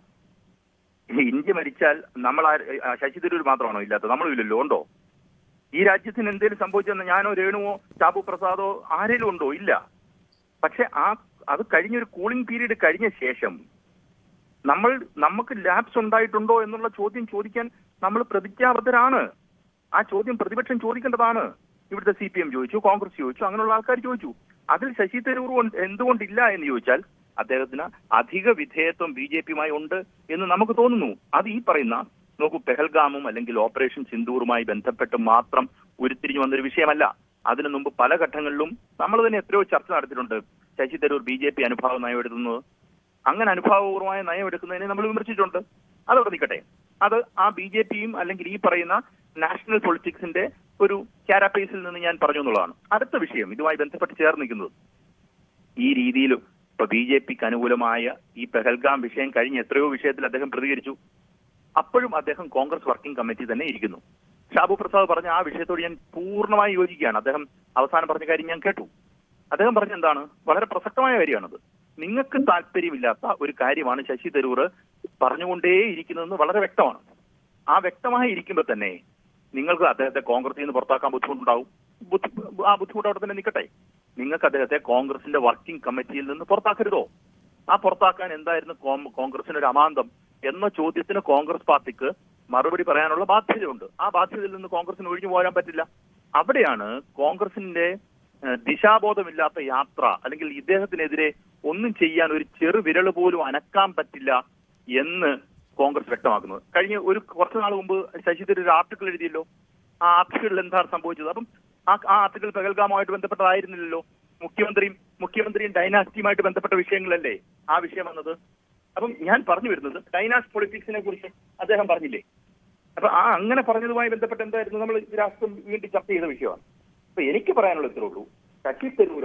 Speaker 6: ഇന്ത്യ മരിച്ചാൽ നമ്മൾ ശശി തരൂർ മാത്രമാണോ ഇല്ലാത്തത്? നമ്മളും ഇല്ലല്ലോ. ഉണ്ടോ? ഈ രാജ്യത്തിന് എന്തെങ്കിലും സംഭവിച്ചെന്ന് ഞാനോ രേണുവോ ഷാബു പ്രസാദോ ആരെങ്കിലും ഉണ്ടോ? ഇല്ല. പക്ഷെ അത് കഴിഞ്ഞൊരു കൂളിംഗ് പീരീഡ് കഴിഞ്ഞ ശേഷം നമുക്ക് ലാപ്സ് ഉണ്ടായിട്ടുണ്ടോ എന്നുള്ള ചോദ്യം ചോദിക്കാൻ നമ്മൾ പ്രതിജ്ഞാബദ്ധരാണ്. ആ ചോദ്യം പ്രതിപക്ഷം ചോദിക്കേണ്ടതാണ്. ഇവിടുത്തെ CPM ചോദിച്ചു, കോൺഗ്രസ് ചോദിച്ചു, അങ്ങനെയുള്ള ആൾക്കാർ ചോദിച്ചു. അതിൽ ശശി തരൂർ എന്തുകൊണ്ടില്ല എന്ന് ചോദിച്ചാൽ അദ്ദേഹത്തിന് അധിക വിധേയത്വം BJP-യുമായി ഉണ്ട് എന്ന് നമുക്ക് തോന്നുന്നു. അത് ഈ പറയുന്ന നോക്കൂ, പെഹൽഗാമും അല്ലെങ്കിൽ ഓപ്പറേഷൻ സിന്ദൂറുമായി ബന്ധപ്പെട്ട് മാത്രം ഉരുത്തിരിഞ്ഞു വന്നൊരു വിഷയമല്ല. അതിനു മുമ്പ് പല ഘട്ടങ്ങളിലും നമ്മൾ തന്നെ എത്രയോ ചർച്ച നടത്തിയിട്ടുണ്ട്. ശശി തരൂർ BJP അനുഭാവ നയം എടുക്കുന്നത്, അങ്ങനെ അനുഭാവപൂർവമായ നയം എടുക്കുന്നതിനെ നമ്മൾ വിമർശിച്ചിട്ടുണ്ട്. അതവിടെ നിൽക്കട്ടെ. അത് ആ BJP-യും അല്ലെങ്കിൽ ഈ പറയുന്ന നാഷണൽ പൊളിറ്റിക്സിന്റെ ഒരു കാരാപ്പേസിൽ നിന്ന് ഞാൻ പറഞ്ഞു എന്നുള്ളതാണ്. അടുത്ത വിഷയം ഇതുമായി ബന്ധപ്പെട്ട് ചേർന്ന് നിൽക്കുന്നത്, ഈ രീതിയിലും ഇപ്പൊ BJP-ക്ക് അനുകൂലമായ ഈ പെഹൽഗാം വിഷയം കഴിഞ്ഞ എത്രയോ വിഷയത്തിൽ അദ്ദേഹം പ്രതികരിച്ചു. അപ്പോഴും അദ്ദേഹം കോൺഗ്രസ് വർക്കിംഗ് കമ്മിറ്റി തന്നെ ഇരിക്കുന്നു. ഷാബു പ്രസാദ് പറഞ്ഞ ആ വിഷയത്തോട് ഞാൻ പൂർണ്ണമായി യോജിക്കുകയാണ്. അദ്ദേഹം അവസാനം പറഞ്ഞ കാര്യം ഞാൻ കേട്ടു. അദ്ദേഹം പറഞ്ഞ എന്താണ്, വളരെ പ്രസക്തമായ കാര്യമാണത്. നിങ്ങൾക്ക് താല്പര്യമില്ലാത്ത ഒരു കാര്യമാണ് ശശി തരൂർ പറഞ്ഞുകൊണ്ടേയിരിക്കുന്നതെന്ന് വളരെ വ്യക്തമാണ്. ആ വ്യക്തമായി ഇരിക്കുമ്പോൾ തന്നെ നിങ്ങൾക്ക് അദ്ദേഹത്തെ കോൺഗ്രസിൽ നിന്ന് പുറത്താക്കാൻ ബുദ്ധിമുട്ടുണ്ടാവും. ആ ബുദ്ധിമുട്ട് അവിടെ തന്നെ നിൽക്കട്ടെ. നിങ്ങൾക്ക് അദ്ദേഹത്തെ കോൺഗ്രസിന്റെ വർക്കിംഗ് കമ്മിറ്റിയിൽ നിന്ന് പുറത്താക്കരുതോ? ആ പുറത്താക്കാൻ എന്തായിരുന്നു കോൺഗ്രസിന് ഒരു അമാന്തം എന്ന ചോദ്യത്തിന് കോൺഗ്രസ് പാർട്ടിക്ക് മറുപടി പറയാനുള്ള ബാധ്യതയുണ്ട്. ആ ബാധ്യതയിൽ നിന്ന് കോൺഗ്രസിന് ഒഴിഞ്ഞു പോരാൻ പറ്റില്ല. അവിടെയാണ് കോൺഗ്രസിന്റെ ദിശാബോധമില്ലാത്ത യാത്ര, അല്ലെങ്കിൽ ഇദ്ദേഹത്തിനെതിരെ ഒന്നും ചെയ്യാൻ ഒരു ചെറു വിരൽ പോലും അനക്കാൻ പറ്റില്ല എന്ന് കോൺഗ്രസ് വ്യക്തമാക്കുന്നത്. കഴിഞ്ഞ കുറച്ചു നാൾ മുമ്പ് ശശി തരൂർ ഒരു ആർട്ടിക്കിൾ എഴുതിയല്ലോ. ആ ആർട്ടിക്കിളിൽ എന്താണ് സംഭവിച്ചത്? അപ്പം ആ ആർട്ടിക്കിൾ പെഹൽഗാമുമായിട്ട് ബന്ധപ്പെട്ടതായിരുന്നില്ലല്ലോ. മുഖ്യമന്ത്രിയും ഡൈനാസ്റ്റിയുമായിട്ട് ബന്ധപ്പെട്ട വിഷയങ്ങളല്ലേ ആ വിഷയം വന്നത്. അപ്പം ഞാൻ പറഞ്ഞു വരുന്നത്, ഡൈനാസ്റ്റ് പൊളിറ്റിക്സിനെ കുറിച്ച് അദ്ദേഹം പറഞ്ഞില്ലേ? അപ്പൊ അങ്ങനെ പറഞ്ഞതുമായി ബന്ധപ്പെട്ട് എന്തായിരുന്നു നമ്മൾ രാഷ്ട്രം വീണ്ടും ചർച്ച ചെയ്ത വിഷയമാണ്. അപ്പൊ എനിക്ക് പറയാനുള്ള ഇത്രേ ഉള്ളൂ, Shashi Tharoor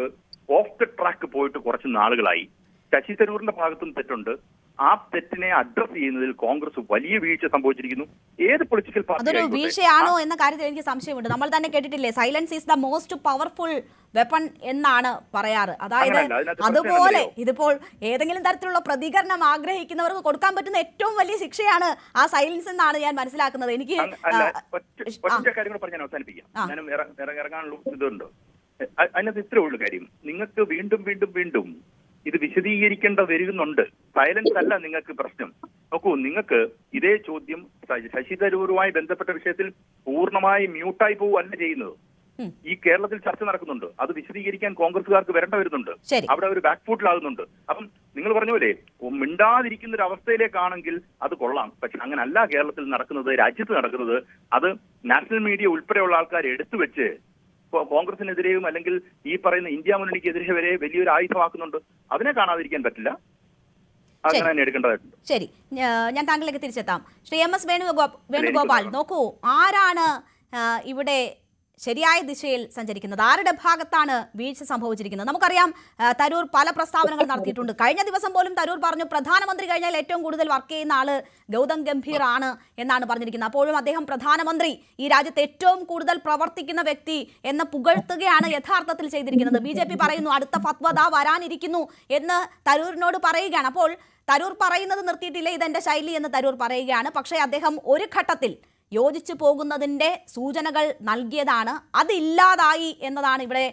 Speaker 6: off the track പോയിട്ട് കുറച്ച് നാളുകളായി. ശശി തരൂരിന്റെ ഭാഗത്തും തെറ്റുണ്ട്. ആ തെറ്റിനെ അഡ്രസ് ചെയ്യുന്നതിൽ കോൺഗ്രസ് വലിയ വീഴ്ച സംഭവിച്ചിരിക്കുന്നു. ഏത് പൊളിറ്റിക്കൽ പാർട്ടി
Speaker 2: അതൊരു വീഴ്ചയാണോ എന്ന കാര്യത്തിൽ എനിക്ക് സംശയമുണ്ട്. നമ്മൾ തന്നെ കേട്ടിട്ടില്ലേ, silence is the most powerful weapon എന്നാണ് പറയാറ്. അതായത് അതുപോലെ ഇതിപ്പോൾ ഏതെങ്കിലും തരത്തിലുള്ള പ്രതികരണം ആഗ്രഹിക്കുന്നവർക്ക് കൊടുക്കാൻ പറ്റുന്ന ഏറ്റവും വലിയ ശിക്ഷയാണ് ആ സൈലൻസ് എന്നാണ് ഞാൻ മനസ്സിലാക്കുന്നത്. എനിക്ക്
Speaker 6: ഒറ്റ കാര്യങ്ങൾ പറഞ്ഞ് ഞാൻ അവസാനിപ്പിക്കാം. ഞാനും ഇറങ്ങാനുള്ള ഇതുണ്ട്. അതിനകത്ത് ഇത്രേ ഉള്ളൂ കാര്യം. നിങ്ങൾക്ക് വീണ്ടും ഇത് വിശദീകരിക്കേണ്ട വരുന്നുണ്ട്. സൈലൻസ് അല്ല നിങ്ങൾക്ക് പ്രശ്നം. നോക്കൂ, നിങ്ങൾക്ക് ഇതേ ചോദ്യം ശശി തരൂരുമായി ബന്ധപ്പെട്ട വിഷയത്തിൽ പൂർണ്ണമായി മ്യൂട്ടായി പോവുകയല്ല ചെയ്യുന്നത്. ഈ കേരളത്തിൽ ചർച്ച നടക്കുന്നുണ്ട്. അത് വിശദീകരിക്കാൻ കോൺഗ്രസുകാർക്ക് വരേണ്ട വരുന്നുണ്ട്. അവിടെ ഒരു ബാക്ക് ഫുട്ടിലാകുന്നുണ്ട്. അപ്പം നിങ്ങൾ പറഞ്ഞ പോലെ മിണ്ടാതിരിക്കുന്ന ഒരു അവസ്ഥയിലേക്കാണെങ്കിൽ അത് കൊള്ളാം. പക്ഷെ അങ്ങനല്ല കേരളത്തിൽ നടക്കുന്നത്, രാജ്യത്ത് നടക്കുന്നത്. അത് നാഷണൽ മീഡിയ ഉൾപ്പെടെയുള്ള ആൾക്കാർ എടുത്തു വെച്ച് കോൺഗ്രസിനെതിരെയും അല്ലെങ്കിൽ ഈ പറയുന്ന ഇന്ത്യ മുന്നണിക്കെതിരെ വരെ വലിയൊരു ആയുധമാക്കുന്നുണ്ട്. അതിനെ കാണാതിരിക്കാൻ പറ്റില്ല. അങ്ങനെ തന്നെ എടുക്കേണ്ടതായിട്ടുണ്ട്.
Speaker 2: ശരി, ഞാൻ താങ്കളിലേക്ക് തിരിച്ചെത്താം. ശ്രീ എം എസ് വേണുഗോപാൽ, നോക്കൂ, ആരാണ് ഇവിടെ ശരിയായ ദിശയിൽ സഞ്ചരിക്കുന്നത്? ആരുടെ ഭാഗത്താണ് വീഴ്ച സംഭവിച്ചിരിക്കുന്നത്? നമുക്കറിയാം, തരൂർ പല പ്രസ്താവനകൾ നടത്തിയിട്ടുണ്ട്. കഴിഞ്ഞ ദിവസം പോലും തരൂർ പറഞ്ഞു പ്രധാനമന്ത്രി കഴിഞ്ഞാൽ ഏറ്റവും കൂടുതൽ വർക്ക് ചെയ്യുന്ന ആള് ഗൗതം ഗംഭീർ ആണ് എന്നാണ് പറഞ്ഞിരിക്കുന്നത്. അപ്പോഴും അദ്ദേഹം പ്രധാനമന്ത്രി, ഈ രാജ്യത്ത് ഏറ്റവും കൂടുതൽ പ്രവർത്തിക്കുന്ന വ്യക്തി എന്ന് പുകഴ്ത്തുകയാണ് യഥാർത്ഥത്തിൽ ചെയ്തിരിക്കുന്നത്. BJP പറയുന്നു അടുത്ത ഫത്വ ദാ വരാനിരിക്കുന്നു എന്ന് തരൂരിനോട് പറയുകയാണ്. അപ്പോൾ തരൂർ പറയുന്നത് നിർത്തിയിട്ടില്ല, ഇതെന്റെ ശൈലി എന്ന് തരൂർ പറയുകയാണ്. പക്ഷേ അദ്ദേഹം ഒരു ഘട്ടത്തിൽ യോജിച്ചു പോകുന്നതിന്റെ സൂചനകൾ നൽകിയതാണ്. അതില്ലാതായി എന്നതാണ് ഇവിടെ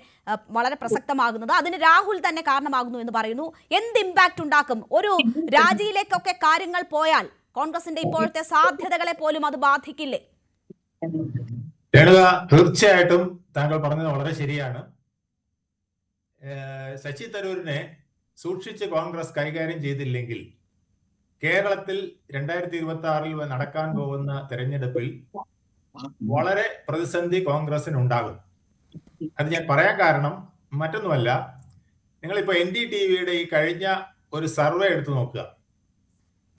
Speaker 2: വളരെ പ്രസക്തമാകുന്നത്. അതിന് രാഹുൽ തന്നെ കാരണമാകുന്നു എന്ന് പറയുന്നു. എന്ത് ഇമ്പാക്ട് ഉണ്ടാക്കും? ഒരു രാജിയിലേക്കൊക്കെ കാര്യങ്ങൾ പോയാൽ കോൺഗ്രസിന്റെ ഇപ്പോഴത്തെ സാധ്യതകളെ പോലും അത് ബാധിക്കില്ലേ?
Speaker 7: തീർച്ചയായിട്ടും താങ്കൾ പറഞ്ഞത് വളരെ ശരിയാണ്. ശശി തരൂരിനെ സൂക്ഷിച്ച് കോൺഗ്രസ് കൈകാര്യം ചെയ്തില്ലെങ്കിൽ കേരളത്തിൽ 2026 നടക്കാൻ പോകുന്ന തെരഞ്ഞെടുപ്പിൽ വളരെ പ്രതിസന്ധി കോൺഗ്രസിന് ഉണ്ടാകും. അത് ഞാൻ പറയാൻ കാരണം മറ്റൊന്നുമല്ല, നിങ്ങളിപ്പോ NDTVയുടെ ഈ കഴിഞ്ഞ ഒരു സർവേ എടുത്തു നോക്കുക.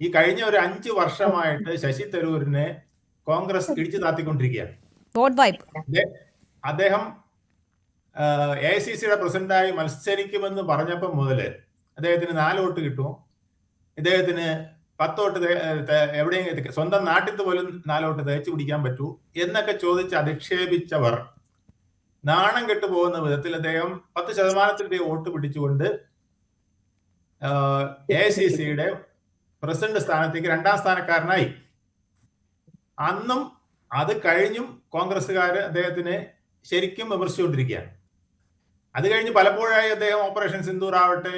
Speaker 7: ഈ കഴിഞ്ഞ ഒരു 5 വർഷമായിട്ട് ശശി തരൂരിനെ കോൺഗ്രസ് ഇടിച്ചു താത്തിക്കൊണ്ടിരിക്കുകയാണ്. അദ്ദേഹം AICCയുടെ പ്രസിഡന്റായി മത്സരിക്കുമെന്ന് പറഞ്ഞപ്പോൾ മുതല് അദ്ദേഹത്തിന് 4 വോട്ട് കിട്ടുമോ, ഇദ്ദേഹത്തിന് 10 വോട്ട് എവിടെയെങ്കിലും സ്വന്തം നാട്ടിൽ പോലും 4 വോട്ട് തേച്ചു പിടിക്കാൻ പറ്റൂ എന്നൊക്കെ ചോദിച്ച് അധിക്ഷേപിച്ചവർ നാണം കെട്ടു പോകുന്ന വിധത്തിൽ അദ്ദേഹം 10% വോട്ട് പിടിച്ചുകൊണ്ട് AICCയുടെ പ്രസിഡന്റ് സ്ഥാനത്തേക്ക് 2ാം സ്ഥാനക്കാരനായി. അന്നും അത് കഴിഞ്ഞും കോൺഗ്രസ്സുകാർ അദ്ദേഹത്തിനെ ശരിക്കും വിമർശിച്ചുകൊണ്ടിരിക്കുകയാണ്. അത് കഴിഞ്ഞ് പലപ്പോഴായി അദ്ദേഹം ഓപ്പറേഷൻ സിന്ദൂർ ആവട്ടെ,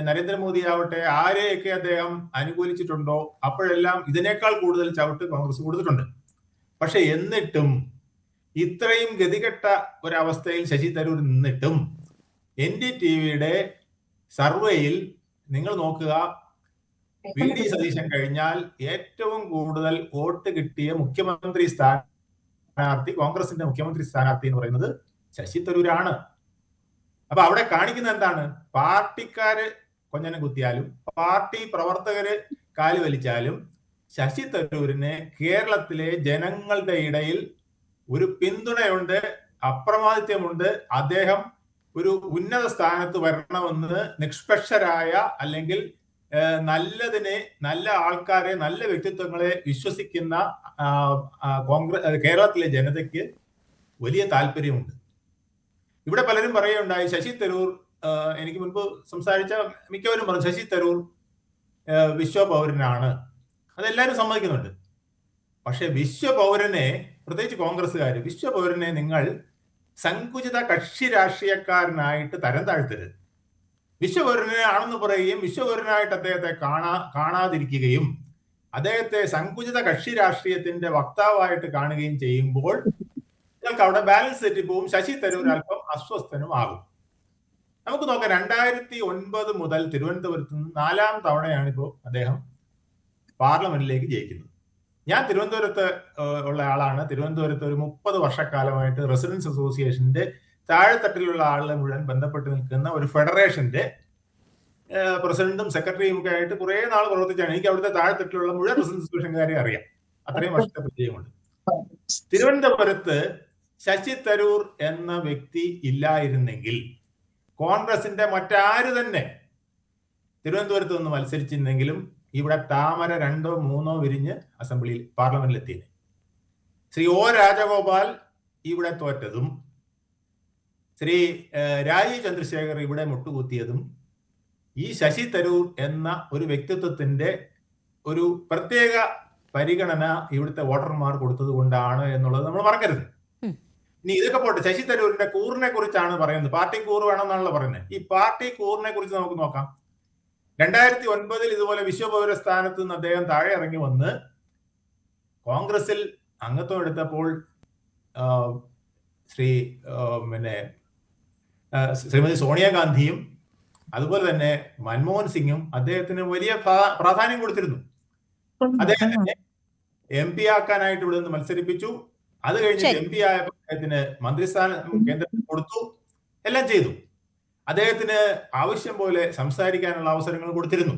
Speaker 7: നരേന്ദ്രമോദി ആവട്ടെ, ആരെയൊക്കെ അദ്ദേഹം അനുകൂലിച്ചിട്ടുണ്ടോ അപ്പോഴെല്ലാം ഇതിനേക്കാൾ കൂടുതൽ ചവിട്ട് കോൺഗ്രസ് കൊടുത്തിട്ടുണ്ട്. പക്ഷെ എന്നിട്ടും ഇത്രയും ഗതികെട്ട ഒരവസ്ഥയിൽ ശശി തരൂർ നിന്നിട്ടും NDTVയുടെ സർവേയിൽ നിങ്ങൾ നോക്കുക, VD സതീശൻ കഴിഞ്ഞാൽ ഏറ്റവും കൂടുതൽ വോട്ട് കിട്ടിയ മുഖ്യമന്ത്രി സ്ഥാനാർത്ഥി, കോൺഗ്രസിന്റെ മുഖ്യമന്ത്രി സ്ഥാനാർത്ഥി എന്ന് പറയുന്നത് ശശി തരൂരാണ്. അപ്പൊ അവിടെ കാണിക്കുന്ന എന്താണ്? പാർട്ടിക്കാര് കൊഞ്ഞനെ കുത്തിയാലും പാർട്ടി പ്രവർത്തകര് കാല് വലിച്ചാലും ശശി തരൂരിനെ കേരളത്തിലെ ജനങ്ങളുടെ ഇടയിൽ ഒരു പിന്തുണയുണ്ട്, അപ്രമാദിത്വമുണ്ട്. അദ്ദേഹം ഒരു ഉന്നത സ്ഥാനത്ത് വരണമെന്ന് നിഷ്പക്ഷരായ അല്ലെങ്കിൽ നല്ലതിനെ, നല്ല ആൾക്കാരെ, നല്ല വ്യക്തിത്വങ്ങളെ വിശ്വസിക്കുന്ന കേരളത്തിലെ ജനതയ്ക്ക് വലിയ താല്പര്യമുണ്ട്. ഇവിടെ പലരും പറയുകയുണ്ടായി ശശി തരൂർ, എനിക്ക് മുൻപ് സംസാരിച്ച മിക്കവരും പറഞ്ഞു ശശി തരൂർ വിശ്വപൗരനാണ്. അതെല്ലാവരും സമ്മതിക്കുന്നുണ്ട്. പക്ഷെ വിശ്വപൗരനെ, പ്രത്യേകിച്ച് കോൺഗ്രസ്സുകാർ, വിശ്വപൗരനെ നിങ്ങൾ സങ്കുചിത കക്ഷി രാഷ്ട്രീയക്കാരനായിട്ട് തരം താഴ്ത്തരുത്. വിശ്വപൗരനെ ആണെന്ന് പറയുകയും വിശ്വപൗരനായിട്ട് അദ്ദേഹത്തെ കാണാതിരിക്കുകയും അദ്ദേഹത്തെ സങ്കുചിത കക്ഷി രാഷ്ട്രീയത്തിന്റെ വക്താവായിട്ട് കാണുകയും ചെയ്യുമ്പോൾ നിങ്ങൾക്ക് അവിടെ ബാലൻസ് തെറ്റിപ്പോവും. ശശി തരൂർ അല്പം അസ്വസ്ഥനും ആകും. നമുക്ക് നോക്കാം, 2009 മുതൽ തിരുവനന്തപുരത്ത് നിന്ന് 4ാം തവണയാണ് ഇപ്പോൾ അദ്ദേഹം പാർലമെന്റിലേക്ക് ജയിക്കുന്നത്. ഞാൻ തിരുവനന്തപുരത്ത് ഉള്ള ആളാണ്. തിരുവനന്തപുരത്ത് ഒരു 30 വർഷക്കാലമായിട്ട് റെസിഡൻസ് അസോസിയേഷന്റെ താഴെത്തട്ടിലുള്ള ആളുകളെ മുഴുവൻ ബന്ധപ്പെട്ട് നിൽക്കുന്ന ഒരു ഫെഡറേഷന്റെ പ്രസിഡന്റും സെക്രട്ടറിയും ഒക്കെ ആയിട്ട് കുറെ നാൾ പ്രവർത്തിച്ചാണ്. എനിക്ക് അവിടുത്തെ താഴെത്തട്ടിലുള്ള മുഴുവൻ റെസിഡൻസ് അസോസിയേഷൻകാരെ അറിയാം. അത്രയും വർഷത്തെ പരിചയമുണ്ട്. തിരുവനന്തപുരത്ത് ശശി തരൂർ എന്ന വ്യക്തി ഇല്ലായിരുന്നെങ്കിൽ കോൺഗ്രസിന്റെ മറ്റാര് തന്നെ തിരുവനന്തപുരത്ത് നിന്ന് മത്സരിച്ചിരുന്നെങ്കിലും ഇവിടെ താമര 2ഓ 3ഓ വിരിഞ്ഞ് അസംബ്ലിയിൽ പാർലമെന്റിൽ എത്തിയത്. ശ്രീ O രാജഗോപാൽ ഇവിടെ തോറ്റതും ശ്രീ രാജീവ് ചന്ദ്രശേഖർ ഇവിടെ മുട്ടുകുത്തിയതും ഈ ശശി തരൂർ എന്ന ഒരു വ്യക്തിത്വത്തിന്റെ ഒരു പ്രത്യേക പരിഗണന ഇവിടുത്തെ വോട്ടർമാർ കൊടുത്തത് കൊണ്ടാണ് എന്നുള്ളത് നമ്മൾ മറക്കരുത്. ഇനി ഇതൊക്കെ പോട്ടെ, ശശി തരൂരിന്റെ കൂറിനെ കുറിച്ചാണ് പറയുന്നത്. പാർട്ടി കൂറ് വേണമെന്നാണല്ലോ പറയുന്നത്. ഈ പാർട്ടി കൂറിനെ കുറിച്ച് നമുക്ക് നോക്കാം. 2009 ഇതുപോലെ വിശ്വപൗര സ്ഥാനത്ത് നിന്ന് അദ്ദേഹം താഴെ ഇറങ്ങി വന്ന് കോൺഗ്രസിൽ അംഗത്വം എടുത്തപ്പോൾ ശ്രീമതി സോണിയാഗാന്ധിയും അതുപോലെ തന്നെ മൻമോഹൻ സിംഗും അദ്ദേഹത്തിന് വലിയ പ്രാധാന്യം കൊടുത്തിരുന്നു. അദ്ദേഹത്തിനെ MP ആക്കാനായിട്ട് ഇവിടെ നിന്ന് മത്സരിപ്പിച്ചു. അത് കഴിഞ്ഞ് MP ആയപ്പോൾ അദ്ദേഹത്തിന് മന്ത്രിസ്ഥാനം കേന്ദ്രത്തിൽ കൊടുത്തു, എല്ലാം ചെയ്തു. അദ്ദേഹത്തിന് ആവശ്യം പോലെ സംസാരിക്കാനുള്ള അവസരങ്ങൾ കൊടുത്തിരുന്നു.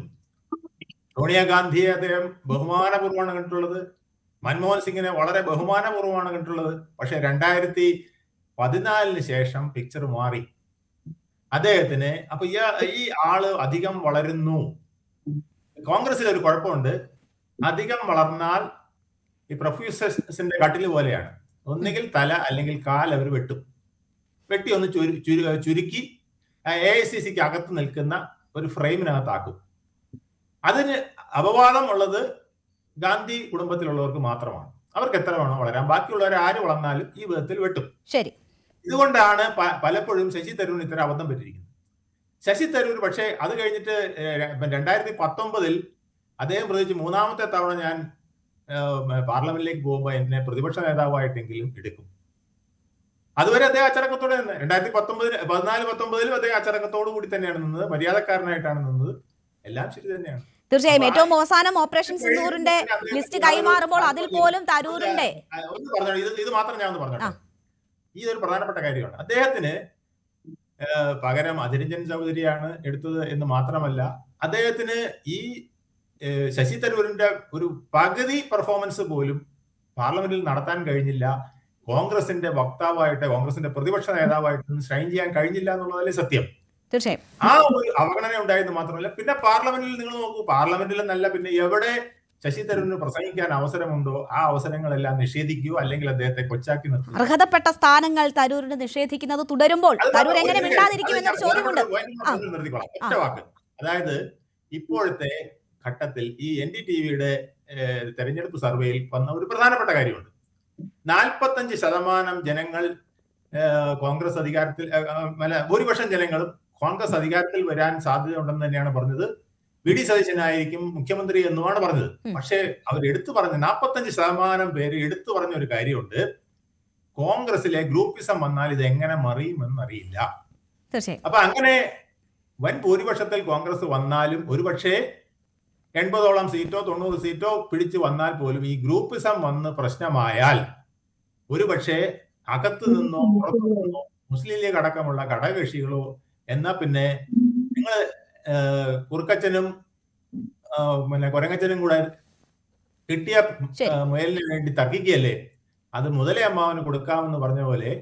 Speaker 7: സോണിയാഗാന്ധിയെ അദ്ദേഹം ബഹുമാനപൂർവ്വമാണ് കണ്ടിട്ടുള്ളത്. മൻമോഹൻ സിംഗിനെ വളരെ ബഹുമാനപൂർവ്വമാണ് കണ്ടിട്ടുള്ളത്. പക്ഷെ 2014 ശേഷം പിക്ചർ മാറി. അദ്ദേഹത്തിന് അപ്പൊ ഈ ആള് അധികം വളരുന്നു. കോൺഗ്രസിൽ ഒരു കുഴപ്പമുണ്ട്, അധികം വളർന്നാൽ ഈ പ്രൊഫ്യൂസസിന്റെ കട്ടില് പോലെയാണ്. ഒന്നുകിൽ തല അല്ലെങ്കിൽ കാൽ അവർ വെട്ടി ഒന്ന് ചുരുക്കി AICCക്ക് അകത്ത് നിൽക്കുന്ന ഒരു ഫ്രെയിമിനകത്താക്കും. അതിന് അപവാദം ഉള്ളത് ഗാന്ധി കുടുംബത്തിലുള്ളവർക്ക് മാത്രമാണ്. അവർക്ക് എത്ര വേണോ വളരാം, ബാക്കിയുള്ളവരെ ആര് വളർന്നാലും ഈ വിധത്തിൽ വെട്ടും.
Speaker 2: ശരി.
Speaker 7: ഇതുകൊണ്ടാണ് പലപ്പോഴും ശശി തരൂരിന് ഇത്തരം അബദ്ധം പറ്റിയിരിക്കുന്നത്. ശശി തരൂർ പക്ഷേ അത് കഴിഞ്ഞിട്ട് 2019 അദ്ദേഹം പ്രത്യേകിച്ച് 3ാമത്തെ തവണ ഞാൻ പാർലമെന്റിലേക്ക് പോകുമ്പോൾ എന്നെ പ്രതിപക്ഷ നേതാവായിട്ടെങ്കിലും എടുക്കും. അതുവരെ അദ്ദേഹം അച്ചടക്കത്തോടെ നിന്ന് 2014-19 അദ്ദേഹം അച്ചടക്കത്തോടു കൂടി തന്നെയാണ് നിന്നത്, മര്യാദക്കാരനായിട്ടാണ് നിന്നത്. എല്ലാം ശരി തന്നെയാണ്.
Speaker 2: തീർച്ചയായും ഏറ്റവും അവസാനം ഓപ്പറേഷൻ സിന്ദൂറിന്റെ ലിസ്റ്റ് കൈമാറുമ്പോൾ അതിൽ പോലും തരൂരിന്റെ
Speaker 7: ഇത് മാത്രം ഞാൻ ഒന്ന് പറഞ്ഞോട്ടെ. ഈ ഒരു പ്രധാനപ്പെട്ട കാര്യമാണ്. അദ്ദേഹത്തിന് പകരം അതിരഞ്ജൻ ചൗധരിയാണ് എടുത്തത് എന്ന് മാത്രമല്ല, അദ്ദേഹത്തിന് ഈ ശശി തരൂരിന്റെ ഒരു പകുതി പെർഫോമൻസ് പോലും പാർലമെന്റിൽ നടത്താൻ കഴിഞ്ഞില്ല. കോൺഗ്രസിന്റെ വക്താവായിട്ട്, കോൺഗ്രസിന്റെ പ്രതിപക്ഷ നേതാവായിട്ട് ഷൈൻ ചെയ്യാൻ കഴിഞ്ഞില്ല എന്നുള്ളതല്ലേ സത്യം.
Speaker 2: തീർച്ചയായും
Speaker 7: ആ ഒരു അവഗണന ഉണ്ടായെന്ന് മാത്രമല്ല, പിന്നെ പാർലമെന്റിൽ നിങ്ങൾ നോക്കൂ, പാർലമെന്റിൽ നല്ല പിന്നെ എവിടെ ശശി തരൂരിന് പ്രസംഗിക്കാൻ അവസരമുണ്ടോ ആ അവസരങ്ങളെല്ലാം നിഷേധിക്കുകയോ അല്ലെങ്കിൽ അദ്ദേഹത്തെ കൊച്ചാക്കി നിർത്തുക.
Speaker 2: അർഹതപ്പെട്ട സ്ഥാനങ്ങൾ തരൂരിന് നിഷേധിക്കുന്നത് തുടരുമ്പോൾ തരൂർ എങ്ങനെ മിണ്ടാതിരിക്കുമെന്നൊരു ചോദ്യമുണ്ട്.
Speaker 7: ഒറ്റ വാക്ക്, അതായത് ഇപ്പോഴത്തെ ഘട്ടത്തിൽ ഈ NDTVയുടെ തെരഞ്ഞെടുപ്പ് സർവേയിൽ വന്ന ഒരു പ്രധാനപ്പെട്ട കാര്യമുണ്ട്. 45% ജനങ്ങൾ കോൺഗ്രസ് അധികാരത്തിൽ, ഭൂരിപക്ഷം ജനങ്ങളും കോൺഗ്രസ് അധികാരത്തിൽ വരാൻ സാധ്യതയുണ്ടെന്ന് തന്നെയാണ് പറഞ്ഞത്. VD സതീശനായിരിക്കും മുഖ്യമന്ത്രി എന്നുമാണ് പറഞ്ഞത്. പക്ഷെ അവർ എടുത്തു പറഞ്ഞ 45% പേര് എടുത്തു പറഞ്ഞ ഒരു കാര്യമുണ്ട്, കോൺഗ്രസിലെ ഗ്രൂപ്പിസം വന്നാൽ ഇത് എങ്ങനെ മറിയുമെന്നറിയില്ല. അപ്പൊ അങ്ങനെ വൻ ഭൂരിപക്ഷത്തിൽ കോൺഗ്രസ് വന്നാലും ഒരുപക്ഷെ 80ഓളം സീറ്റോ 90 സീറ്റോ പിടിച്ചു വന്നാൽ പോലും ഈ ഗ്രൂപ്പിസം വന്ന് പ്രശ്നമായാൽ ഒരുപക്ഷെ അകത്തു നിന്നോ പുറത്തു നിന്നോ മുസ്ലിം ലീഗ് അടക്കമുള്ള ഘടകകക്ഷികളോ എന്നാ പിന്നെ നിങ്ങൾ കുറുക്കച്ചനും പിന്നെ കൊരങ്ങച്ചനും കൂടെ കിട്ടിയ മുയലിന് വേണ്ടി തർക്കിക്കുകയല്ലേ, അത് മുതലേ അമ്മാവന് കൊടുക്കാമെന്ന് പറഞ്ഞ പോലെ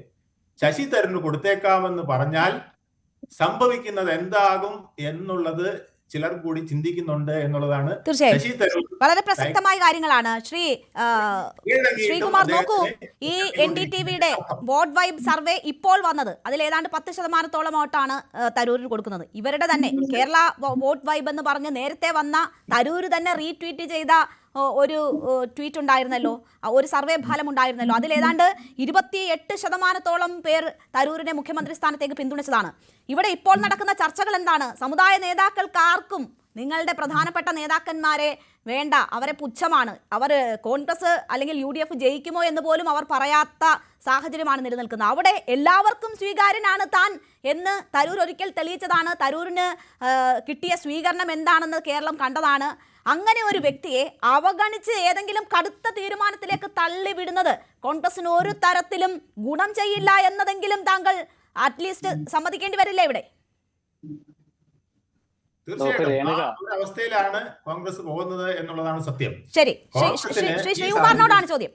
Speaker 7: ശശി തരൂരിന് കൊടുത്തേക്കാമെന്ന് പറഞ്ഞാൽ സംഭവിക്കുന്നത് എന്താകും എന്നുള്ളത് ചിലർ കൂടി ചിന്തിക്കുന്നുണ്ട് എന്നുള്ളതാണ്.
Speaker 2: തീർച്ചയായും വളരെ പ്രസക്തമായ കാര്യങ്ങളാണ്. ശ്രീകുമാർ നോക്കൂ, ഈ NDTVയുടെ വോട്ട് വൈബ് സർവേ ഇപ്പോൾ വന്നത് അതിൽ ഏതാണ്ട് 10% വോട്ടാണ് തരൂരിന് കൊടുക്കുന്നത്. ഇവരുടെ തന്നെ കേരള വോട്ട് വൈബ് എന്ന് പറഞ്ഞ് നേരത്തെ വന്ന തരൂര് തന്നെ റീട്വീറ്റ് ചെയ്ത ഒരു ട്വീറ്റ് ഉണ്ടായിരുന്നല്ലോ, ഒരു സർവേ ഫലം ഉണ്ടായിരുന്നല്ലോ. അതിലേതാണ്ട് 28% പേർ തരൂരിനെ മുഖ്യമന്ത്രി സ്ഥാനത്തേക്ക് പിന്തുണച്ചതാണ്. ഇവിടെ ഇപ്പോൾ നടക്കുന്ന ചർച്ചകൾ എന്താണ്? സമുദായ നേതാക്കൾക്കാർക്കും നിങ്ങളുടെ പ്രധാനപ്പെട്ട നേതാക്കന്മാരെ വേണ്ട, അവരെ പുച്ഛമാണ്, അവർ കോൺഗ്രസ് അല്ലെങ്കിൽ UDF ജയിക്കുമോ എന്ന് പോലും അവർ പറയാത്ത സാഹചര്യമാണ് നിലനിൽക്കുന്നത്. അവിടെ എല്ലാവർക്കും സ്വീകാര്യനാണ് താൻ എന്ന് തരൂർ ഒരിക്കൽ തെളിയിച്ചതാണ്. തരൂരിന് കിട്ടിയ സ്വീകരണം എന്താണെന്ന് കേരളം കണ്ടതാണ്. അങ്ങനെ ഒരു വ്യക്തിയെ അവഗണിച്ച് ഏതെങ്കിലും കടുത്ത തീരുമാനത്തിലേക്ക് തള്ളിവിടുന്നത് കോൺഗ്രസിന് ഒരു തരത്തിലും ഗുണം ചെയ്യില്ല എന്നതെങ്കിലും താങ്കൾ അറ്റ്ലീസ്റ്റ് സമ്മതിക്കേണ്ടി വരില്ലേ ഇവിടെ?
Speaker 7: അവസ്ഥയിലാണ് കോൺഗ്രസ് പോകുന്നത് എന്നുള്ളതാണ് സത്യം.
Speaker 2: ശരി, ശ്രീ ശ്രീകുമാറിനോടാണ് ചോദ്യം.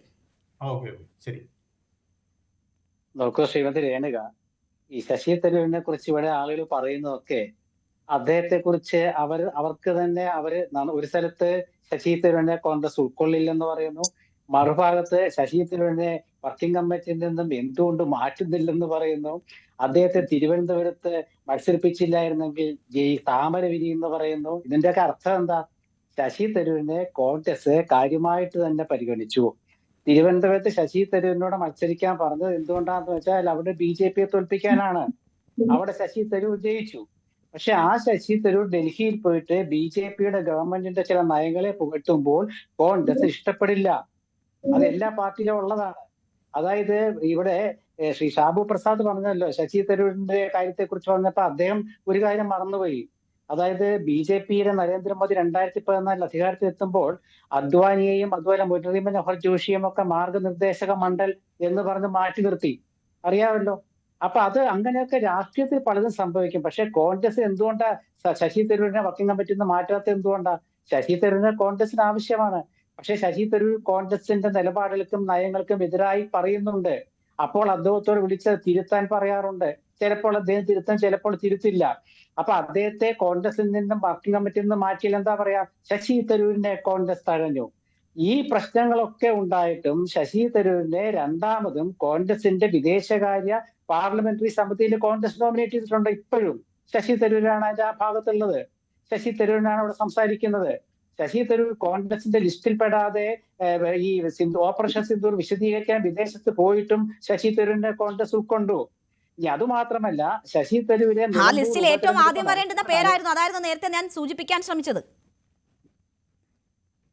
Speaker 7: ശരി,
Speaker 3: നോക്കൂ ശ്രീമതി രേണുക, ഈ ശശി തരൂരിനെ കുറിച്ച് ഇവിടെ ആളുകൾ പറയുന്നതൊക്കെ അദ്ദേഹത്തെ കുറിച്ച് അവർക്ക് തന്നെ ഒരു സ്ഥലത്ത് ശശി തരൂരിനെ കോൺഗ്രസ് ഉൾക്കൊള്ളില്ലെന്ന് പറയുന്നു, മറുഭാഗത്ത് ശശി തരൂരിനെ വർക്കിംഗ് കമ്മിറ്റിയിൽ നിന്നും എന്തുകൊണ്ട് മാറ്റുന്നില്ലെന്ന് പറയുന്നു, അദ്ദേഹത്തെ തിരുവനന്തപുരത്ത് മത്സരിപ്പിച്ചില്ലായിരുന്നെങ്കിൽ താമര വിരിയെന്ന് പറയുന്നു. ഇതിന്റെയൊക്കെ അർത്ഥം എന്താ? ശശി തരൂരിനെ കോൺഗ്രസ് കാര്യമായിട്ട് തന്നെ പരിഗണിച്ചു. തിരുവനന്തപുരത്ത് ശശി തരൂരിനോട് മത്സരിക്കാൻ പറഞ്ഞത് എന്തുകൊണ്ടാണെന്ന് വെച്ചാൽ അവിടെ BJPയെ തോൽപ്പിക്കാനാണ്. അവിടെ ശശി തരൂർ ജയിച്ചു. പക്ഷെ ആ ശശി തരൂർ ഡൽഹിയിൽ പോയിട്ട് BJPയുടെ ഗവൺമെന്റിന്റെ ചില നയങ്ങളെ പുകഴ്ത്തുമ്പോൾ കോൺഗ്രസ് ഇഷ്ടപ്പെടില്ല. അത് എല്ലാ പാർട്ടിയിലും ഉള്ളതാണ്. അതായത് ഇവിടെ ശ്രീ ഷാബു പ്രസാദ് പറഞ്ഞല്ലോ, ശശി തരൂരിന്റെ കാര്യത്തെ കുറിച്ച് പറഞ്ഞപ്പോ അദ്ദേഹം ഒരു കാര്യം മറന്നുപോയി. അതായത് BJPയുടെ നരേന്ദ്രമോദി 2014 അധികാരത്തിൽ എത്തുമ്പോൾ അദ്വാനിയെയും അതുപോലെ മുരളി മനോഹർ ജോഷിയും ഒക്കെ മാർഗനിർദ്ദേശക മണ്ഡൽ എന്ന് പറഞ്ഞ് മാറ്റി നിർത്തി, അറിയാമല്ലോ. അപ്പൊ അത് അങ്ങനെയൊക്കെ രാഷ്ട്രീയത്തിൽ പലതും സംഭവിക്കും. പക്ഷെ കോൺഗ്രസ് എന്തുകൊണ്ടാ ശശി തരൂരിനെ വർക്കിംഗ് കമ്മിറ്റിയിൽ നിന്ന് മാറ്റാത്ത? എന്തുകൊണ്ടാ? ശശി തരൂരിന് കോൺഗ്രസിന് ആവശ്യമാണ്. പക്ഷെ ശശി തരൂർ കോൺഗ്രസിന്റെ നിലപാടുകൾക്കും നയങ്ങൾക്കും എതിരായി പറയുന്നുണ്ട്. അപ്പോൾ അദ്ദേഹത്തോട് വിളിച്ച് തിരുത്താൻ പറയാറുണ്ട്. ചിലപ്പോൾ അദ്ദേഹം തിരുത്താൻ, ചിലപ്പോൾ തിരുത്തില്ല. അപ്പൊ അദ്ദേഹത്തെ കോൺഗ്രസിൽ നിന്നും വർക്കിംഗ് കമ്മിറ്റിയിൽ നിന്ന് മാറ്റിയാൽ എന്താ പറയാ? ശശി തരൂരിനെ കോൺഗ്രസ് തഴഞ്ഞു. ഈ പ്രശ്നങ്ങളൊക്കെ ഉണ്ടായിട്ടും ശശി തരൂരിനെ രണ്ടാമതും കോൺഗ്രസിന്റെ വിദേശകാര്യ പാർലമെന്ററി സമിതിയിൽ കോൺഗ്രസ് നോമിനേറ്റ് ചെയ്തിട്ടുണ്ട്. ഇപ്പോഴും ശശി തരൂരാണ് അതിന്റെ ആ ഭാഗത്തുള്ളത്. ശശി തരൂരിനാണ് അവിടെ സംസാരിക്കുന്നത്. ശശി തരൂർ കോൺഗ്രസിന്റെ ലിസ്റ്റിൽ പെടാതെ ഈ ഓപ്പറേഷൻ സിന്ദൂർ വിശദീകരിക്കാൻ വിദേശത്ത് പോയിട്ടും ശശി തരൂരിനെ കോൺഗ്രസ് ഉൾക്കൊണ്ടു. ഇനി അതുമാത്രമല്ല, ശശി തരൂരെ
Speaker 2: ആ ലിസ്റ്റിൽ ഏറ്റവും ആദ്യം വരേണ്ടുന്ന പേരായിരുന്നു, അതായിരുന്നു നേരത്തെ ഞാൻ സൂചിപ്പിക്കാൻ ശ്രമിച്ചത്.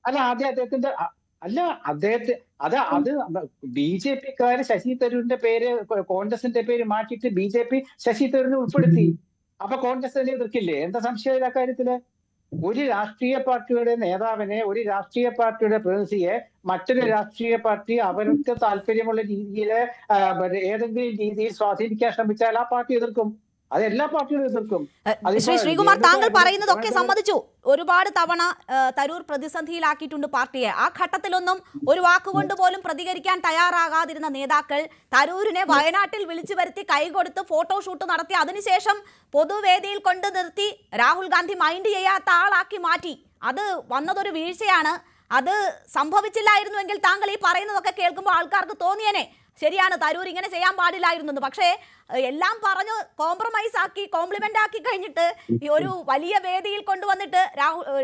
Speaker 3: അല്ല, ആദ്യം അദ്ദേഹത്തിന്റെ അത് BJP-ക്കാര് ശശി തരൂരിന്റെ പേര്, കോൺഗ്രസിന്റെ പേര് മാറ്റിയിട്ട് BJP ശശി തരൂരിനെ ഉൾപ്പെടുത്തി. അപ്പൊ കോൺഗ്രസ് തന്നെ എതിർക്കില്ലേ? എന്താ സംശയം ആ കാര്യത്തില്? ഒരു രാഷ്ട്രീയ പാർട്ടിയുടെ നേതാവിനെ, ഒരു രാഷ്ട്രീയ പാർട്ടിയുടെ പ്രതിനിധിയെ മറ്റൊരു രാഷ്ട്രീയ പാർട്ടി അവർക്ക് താല്പര്യമുള്ള രീതിയിൽ ഏതെങ്കിലും രീതിയിൽ സ്വാധീനിക്കാൻ ശ്രമിച്ചാൽ ആ പാർട്ടി എതിർക്കും. അത് എല്ലാ പാർട്ടികളും എതിർക്കും.
Speaker 2: ശ്രീ ശ്രീകുമാർ, താങ്കൾ പറയുന്നതൊക്കെ സമ്മതിച്ചു. ഒരുപാട് തവണ തരൂർ പ്രതിസന്ധിയിലാക്കിയിട്ടുണ്ട് പാർട്ടിയെ. ആ ഘട്ടത്തിലൊന്നും ഒരു വാക്കുകൊണ്ട് പോലും പ്രതികരിക്കാൻ തയ്യാറാകാതിരുന്ന നേതാക്കൾ തരൂരിനെ വയനാട്ടിൽ വിളിച്ചു വരുത്തി കൈകൊടുത്ത് ഫോട്ടോഷൂട്ട് നടത്തി അതിനുശേഷം പൊതുവേദിയിൽ കൊണ്ട് നിർത്തി രാഹുൽ ഗാന്ധി മൈൻഡ് ചെയ്യാത്ത ആളാക്കി മാറ്റി. അത് വന്നതൊരു വീഴ്ചയാണ്. അത് സംഭവിച്ചില്ലായിരുന്നുവെങ്കിൽ താങ്കൾ ഈ പറയുന്നതൊക്കെ കേൾക്കുമ്പോൾ ആൾക്കാർക്ക് തോന്നിയേനെ ശരിയാണ്, തരൂർ ഇങ്ങനെ ചെയ്യാൻ പാടില്ലായിരുന്നു. പക്ഷേ എല്ലാം പറഞ്ഞു കോംപ്രമൈസ് ആക്കി, കോംപ്ലിമെന്റ് ആക്കി കഴിഞ്ഞിട്ട് ഈ ഒരു വലിയ വേദിയിൽ കൊണ്ടുവന്നിട്ട്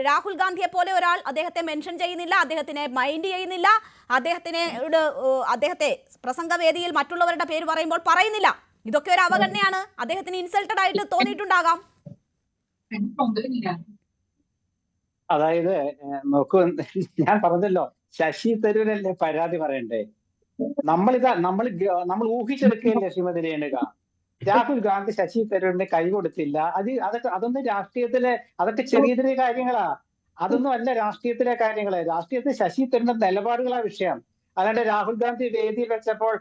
Speaker 2: രാഹുൽ ഗാന്ധിയെ പോലെ ഒരാൾ അദ്ദേഹത്തെ മെൻഷൻ ചെയ്യുന്നില്ല, അദ്ദേഹത്തിനെ മൈൻഡ് ചെയ്യുന്നില്ല, അദ്ദേഹത്തെ പ്രസംഗവേദിയിൽ മറ്റുള്ളവരുടെ പേര് പറയുമ്പോൾ പറയുന്നില്ല. ഇതൊക്കെ ഒരു അവഗണനയാണ്. അദ്ദേഹത്തിന് ഇൻസൾട്ടഡ് ആയിട്ട് തോന്നിയിട്ടുണ്ടാകാം.
Speaker 3: അതായത് നോക്കൂ, ഞാൻ പറഞ്ഞല്ലോ, ശശി തരൂരല്ലേ പരാതി പറയണ്ടേ? നമ്മൾ ഊഹിച്ചെടുക്കുകയല്ലേ ശ്രീമതി രേണുക? രാഹുൽ ഗാന്ധി ശശി തരൂരിന് കൈ കൊടുത്തില്ല. അതൊന്നും രാഷ്ട്രീയത്തിലെ, അതൊക്കെ ചെറിയ ചെറിയ കാര്യങ്ങളാ. അതൊന്നും അല്ല രാഷ്ട്രീയത്തിലെ കാര്യങ്ങള്. രാഷ്ട്രീയത്തിൽ ശശി തരൂരിന്റെ നിലപാടുകളാ വിഷയം. അല്ലാണ്ട് രാഹുൽ ഗാന്ധി വേദിയിൽ വെച്ചപ്പോൾ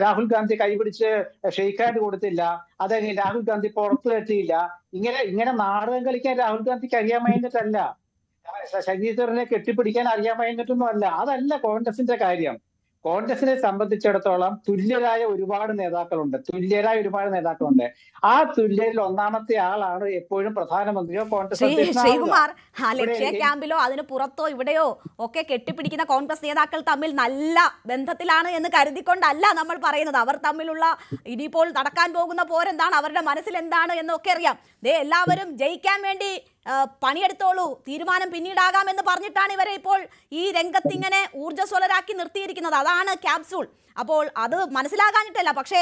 Speaker 3: രാഹുൽ ഗാന്ധി കൈപിടിച്ച് ഷെയ്ക്ക് ഹാൻഡ് കൊടുത്തില്ല, അതല്ലെങ്കിൽ രാഹുൽ ഗാന്ധി പുറത്തുവെത്തിയില്ല. ഇങ്ങനെ നാടകം കളിക്കാൻ രാഹുൽ ഗാന്ധിക്ക് അറിയാൻ കഴിഞ്ഞിട്ടല്ല, ശശി തരൂരിനെ കെട്ടിപ്പിടിക്കാൻ അറിയാൻ കഴിഞ്ഞിട്ടൊന്നും അല്ല. അതല്ല കോൺഗ്രസിന്റെ കാര്യം. കോൺഗ്രസിനെ സംബന്ധിച്ചിടത്തോളം തുല്യരായ ഒരുപാട് നേതാക്കളുണ്ട്. ആ തുല്യരിൽ ഒന്നാമത്തെ ആളാണ് എപ്പോഴും പ്രധാനമന്ത്രിയോ കോൺഗ്രസ്.
Speaker 2: ശ്രീകുമാർ, ആ ലക്ഷ്യ ക്യാമ്പിലോ അതിന് പുറത്തോ ഇവിടെയോ ഒക്കെ കെട്ടിപ്പിടിക്കുന്ന കോൺഗ്രസ് നേതാക്കൾ തമ്മിൽ നല്ല ബന്ധത്തിലാണ് എന്ന് കരുതിക്കൊണ്ടല്ല നമ്മൾ പറയുന്നത്. അവർ തമ്മിലുള്ള ഇനിയിപ്പോൾ നടക്കാൻ പോകുന്ന പോരെന്താണ്, അവരുടെ മനസ്സിൽ എന്താണ് എന്നൊക്കെ അറിയാം. എല്ലാവരും ജയിക്കാൻ വേണ്ടി പണിയെടുത്തോളൂ, തീരുമാനം പിന്നീടാകാമെന്ന് പറഞ്ഞിട്ടാണ് ഇവരെ ഇപ്പോൾ ഈ രംഗത്തിങ്ങനെ ഊർജ്ജസ്വലരാക്കി നിർത്തിയിരിക്കുന്നത്. അതാണ് ക്യാപ്സൂൾ. അപ്പോൾ അത് മനസ്സിലാകാനിട്ടല്ല, പക്ഷേ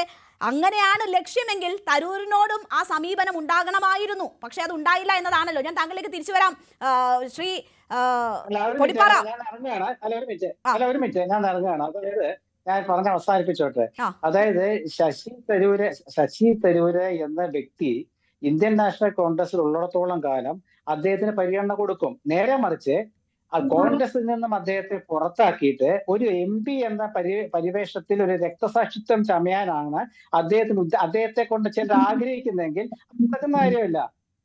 Speaker 2: അങ്ങനെയാണ് ലക്ഷ്യമെങ്കിൽ തരൂരിനോടും ആ സമീപനം ഉണ്ടാകണമായിരുന്നു. പക്ഷെ അത് ഉണ്ടായില്ല എന്നതാണല്ലോ. ഞാൻ താങ്കളിലേക്ക് തിരിച്ചു വരാം. ശ്രീ പൊടിപ്പാറ,
Speaker 3: ഞാൻ ഇറങ്ങുകയാണ്. അതായത് ഞാൻ പറഞ്ഞ അവസാനിപ്പിച്ചോട്ടെ. അതായത് ശശി തരൂര് എന്ന വ്യക്തി ഇന്ത്യൻ നാഷണൽ കോൺഗ്രസിൽ ഉള്ളിടത്തോളം കാലം അദ്ദേഹത്തിന് പരിഗണന കൊടുക്കും. നേരെ മറിച്ച് കോൺഗ്രസിൽ നിന്നും അദ്ദേഹത്തെ പുറത്താക്കിയിട്ട് ഒരു MP എന്ന പരിവേഷത്തിൽ ഒരു രക്തസാക്ഷിത്വം ചമയാനാണ് അദ്ദേഹത്തെ കൊണ്ട് ചിലർ ആഗ്രഹിക്കുന്നെങ്കിൽ നടക്കുന്ന കാര്യമല്ല.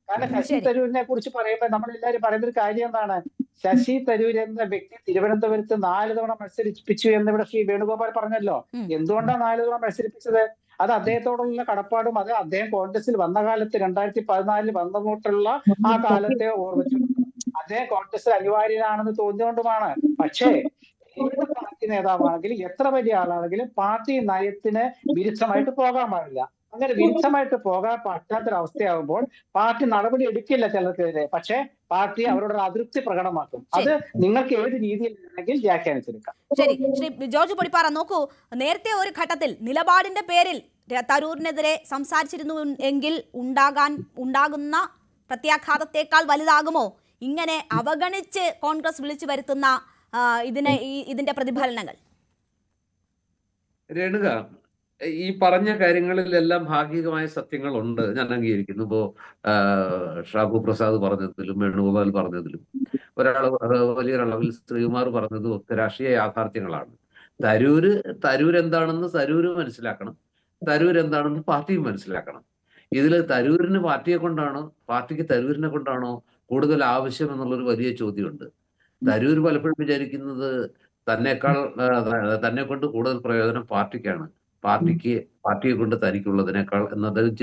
Speaker 3: കാരണം ശശി തരൂരിനെ കുറിച്ച് പറയുമ്പോൾ നമ്മളെല്ലാവരും പറയുന്ന ഒരു കാര്യം എന്താണ്? ശശി തരൂർ എന്ന വ്യക്തി തിരുവനന്തപുരത്ത് 4 തവണ മത്സരിപ്പിച്ചു എന്ന് ഇവിടെ ശ്രീ വേണുഗോപാൽ പറഞ്ഞല്ലോ. എന്തുകൊണ്ടാണ് 4 തവണ മത്സരിപ്പിച്ചത്? അത് അദ്ദേഹത്തോടുള്ള കടപ്പാടും, അത് അദ്ദേഹം കോൺഗ്രസിൽ വന്ന കാലത്ത് 2014 വന്നങ്ങോട്ടുള്ള ആ കാലത്തെ ഓർമ്മിച്ചു അദ്ദേഹം കോൺഗ്രസിൽ അനിവാര്യനാണെന്ന് തോന്നിയോണ്ടുമാണ്. പക്ഷേ ഏത് പാർട്ടി നേതാവാണെങ്കിലും എത്ര വലിയ ആളാണെങ്കിലും പാർട്ടി നയത്തിന് വിരുദ്ധമായിട്ട് പോകാൻ പാടില്ല. അങ്ങനെ വിരുദ്ധമായിട്ട് പോകാൻ പറ്റാത്തൊരവസ്ഥയാകുമ്പോൾ പാർട്ടി നടപടി എടുക്കില്ല ചിലർക്കെതിരെ, പക്ഷേ പാർട്ടി അവരോട് അതൃപ്തി പ്രകടമാക്കും. അത് നിങ്ങൾക്ക് ഏത് രീതിയിൽ വേണമെങ്കിൽ വ്യാഖ്യാനിച്ചെടുക്കാം.
Speaker 2: ശരി, ശ്രീ ജോർജ് പൊടിപ്പാറ, നോക്കൂ, നേരത്തെ ഒരു ഘട്ടത്തിൽ നിലപാടിന്റെ പേരിൽ തരൂരിനെതിരെ സംസാരിച്ചിരുന്നു എങ്കിൽ ഉണ്ടാകുന്ന പ്രത്യാഘാതത്തെക്കാൾ വലുതാകുമോ ഇങ്ങനെ അവഗണിച്ച് കോൺഗ്രസ് വിളിച്ചു വരുത്തുന്ന ഇതിന്റെ പ്രതിഫലനങ്ങൾ?
Speaker 4: രേണുക, ഈ പറഞ്ഞ കാര്യങ്ങളിലെല്ലാം ഭാഗികമായ സത്യങ്ങളുണ്ട്, ഞാൻ അംഗീകരിക്കുന്നു. ഇപ്പോ ഷാബു പ്രസാദ് പറഞ്ഞതിലും വേണുഗോപാൽ പറഞ്ഞതിലും വലിയൊരളവിൽ ശ്രീകുമാർ പറഞ്ഞതും ഒക്കെ രാഷ്ട്രീയ യാഥാർത്ഥ്യങ്ങളാണ്. തരൂർ എന്താണെന്ന് തരൂര് മനസ്സിലാക്കണം, തരൂർ എന്താണെന്ന് പാർട്ടിയും മനസ്സിലാക്കണം. ഇതിൽ തരൂരിന് പാർട്ടിയെ കൊണ്ടാണോ, പാർട്ടിക്ക് തരൂരിനെ കൊണ്ടാണോ കൂടുതൽ ആവശ്യം എന്നുള്ളൊരു വലിയ ചോദ്യമുണ്ട്. തരൂർ പലപ്പോഴും വിചാരിക്കുന്നത് തന്നെ കൊണ്ട് കൂടുതൽ പ്രയോജനം പാർട്ടിക്കാണ്, പാർട്ടിയെ കൊണ്ട് തനിക്കുള്ളതിനേക്കാൾ എന്ന് അദ്ദേഹം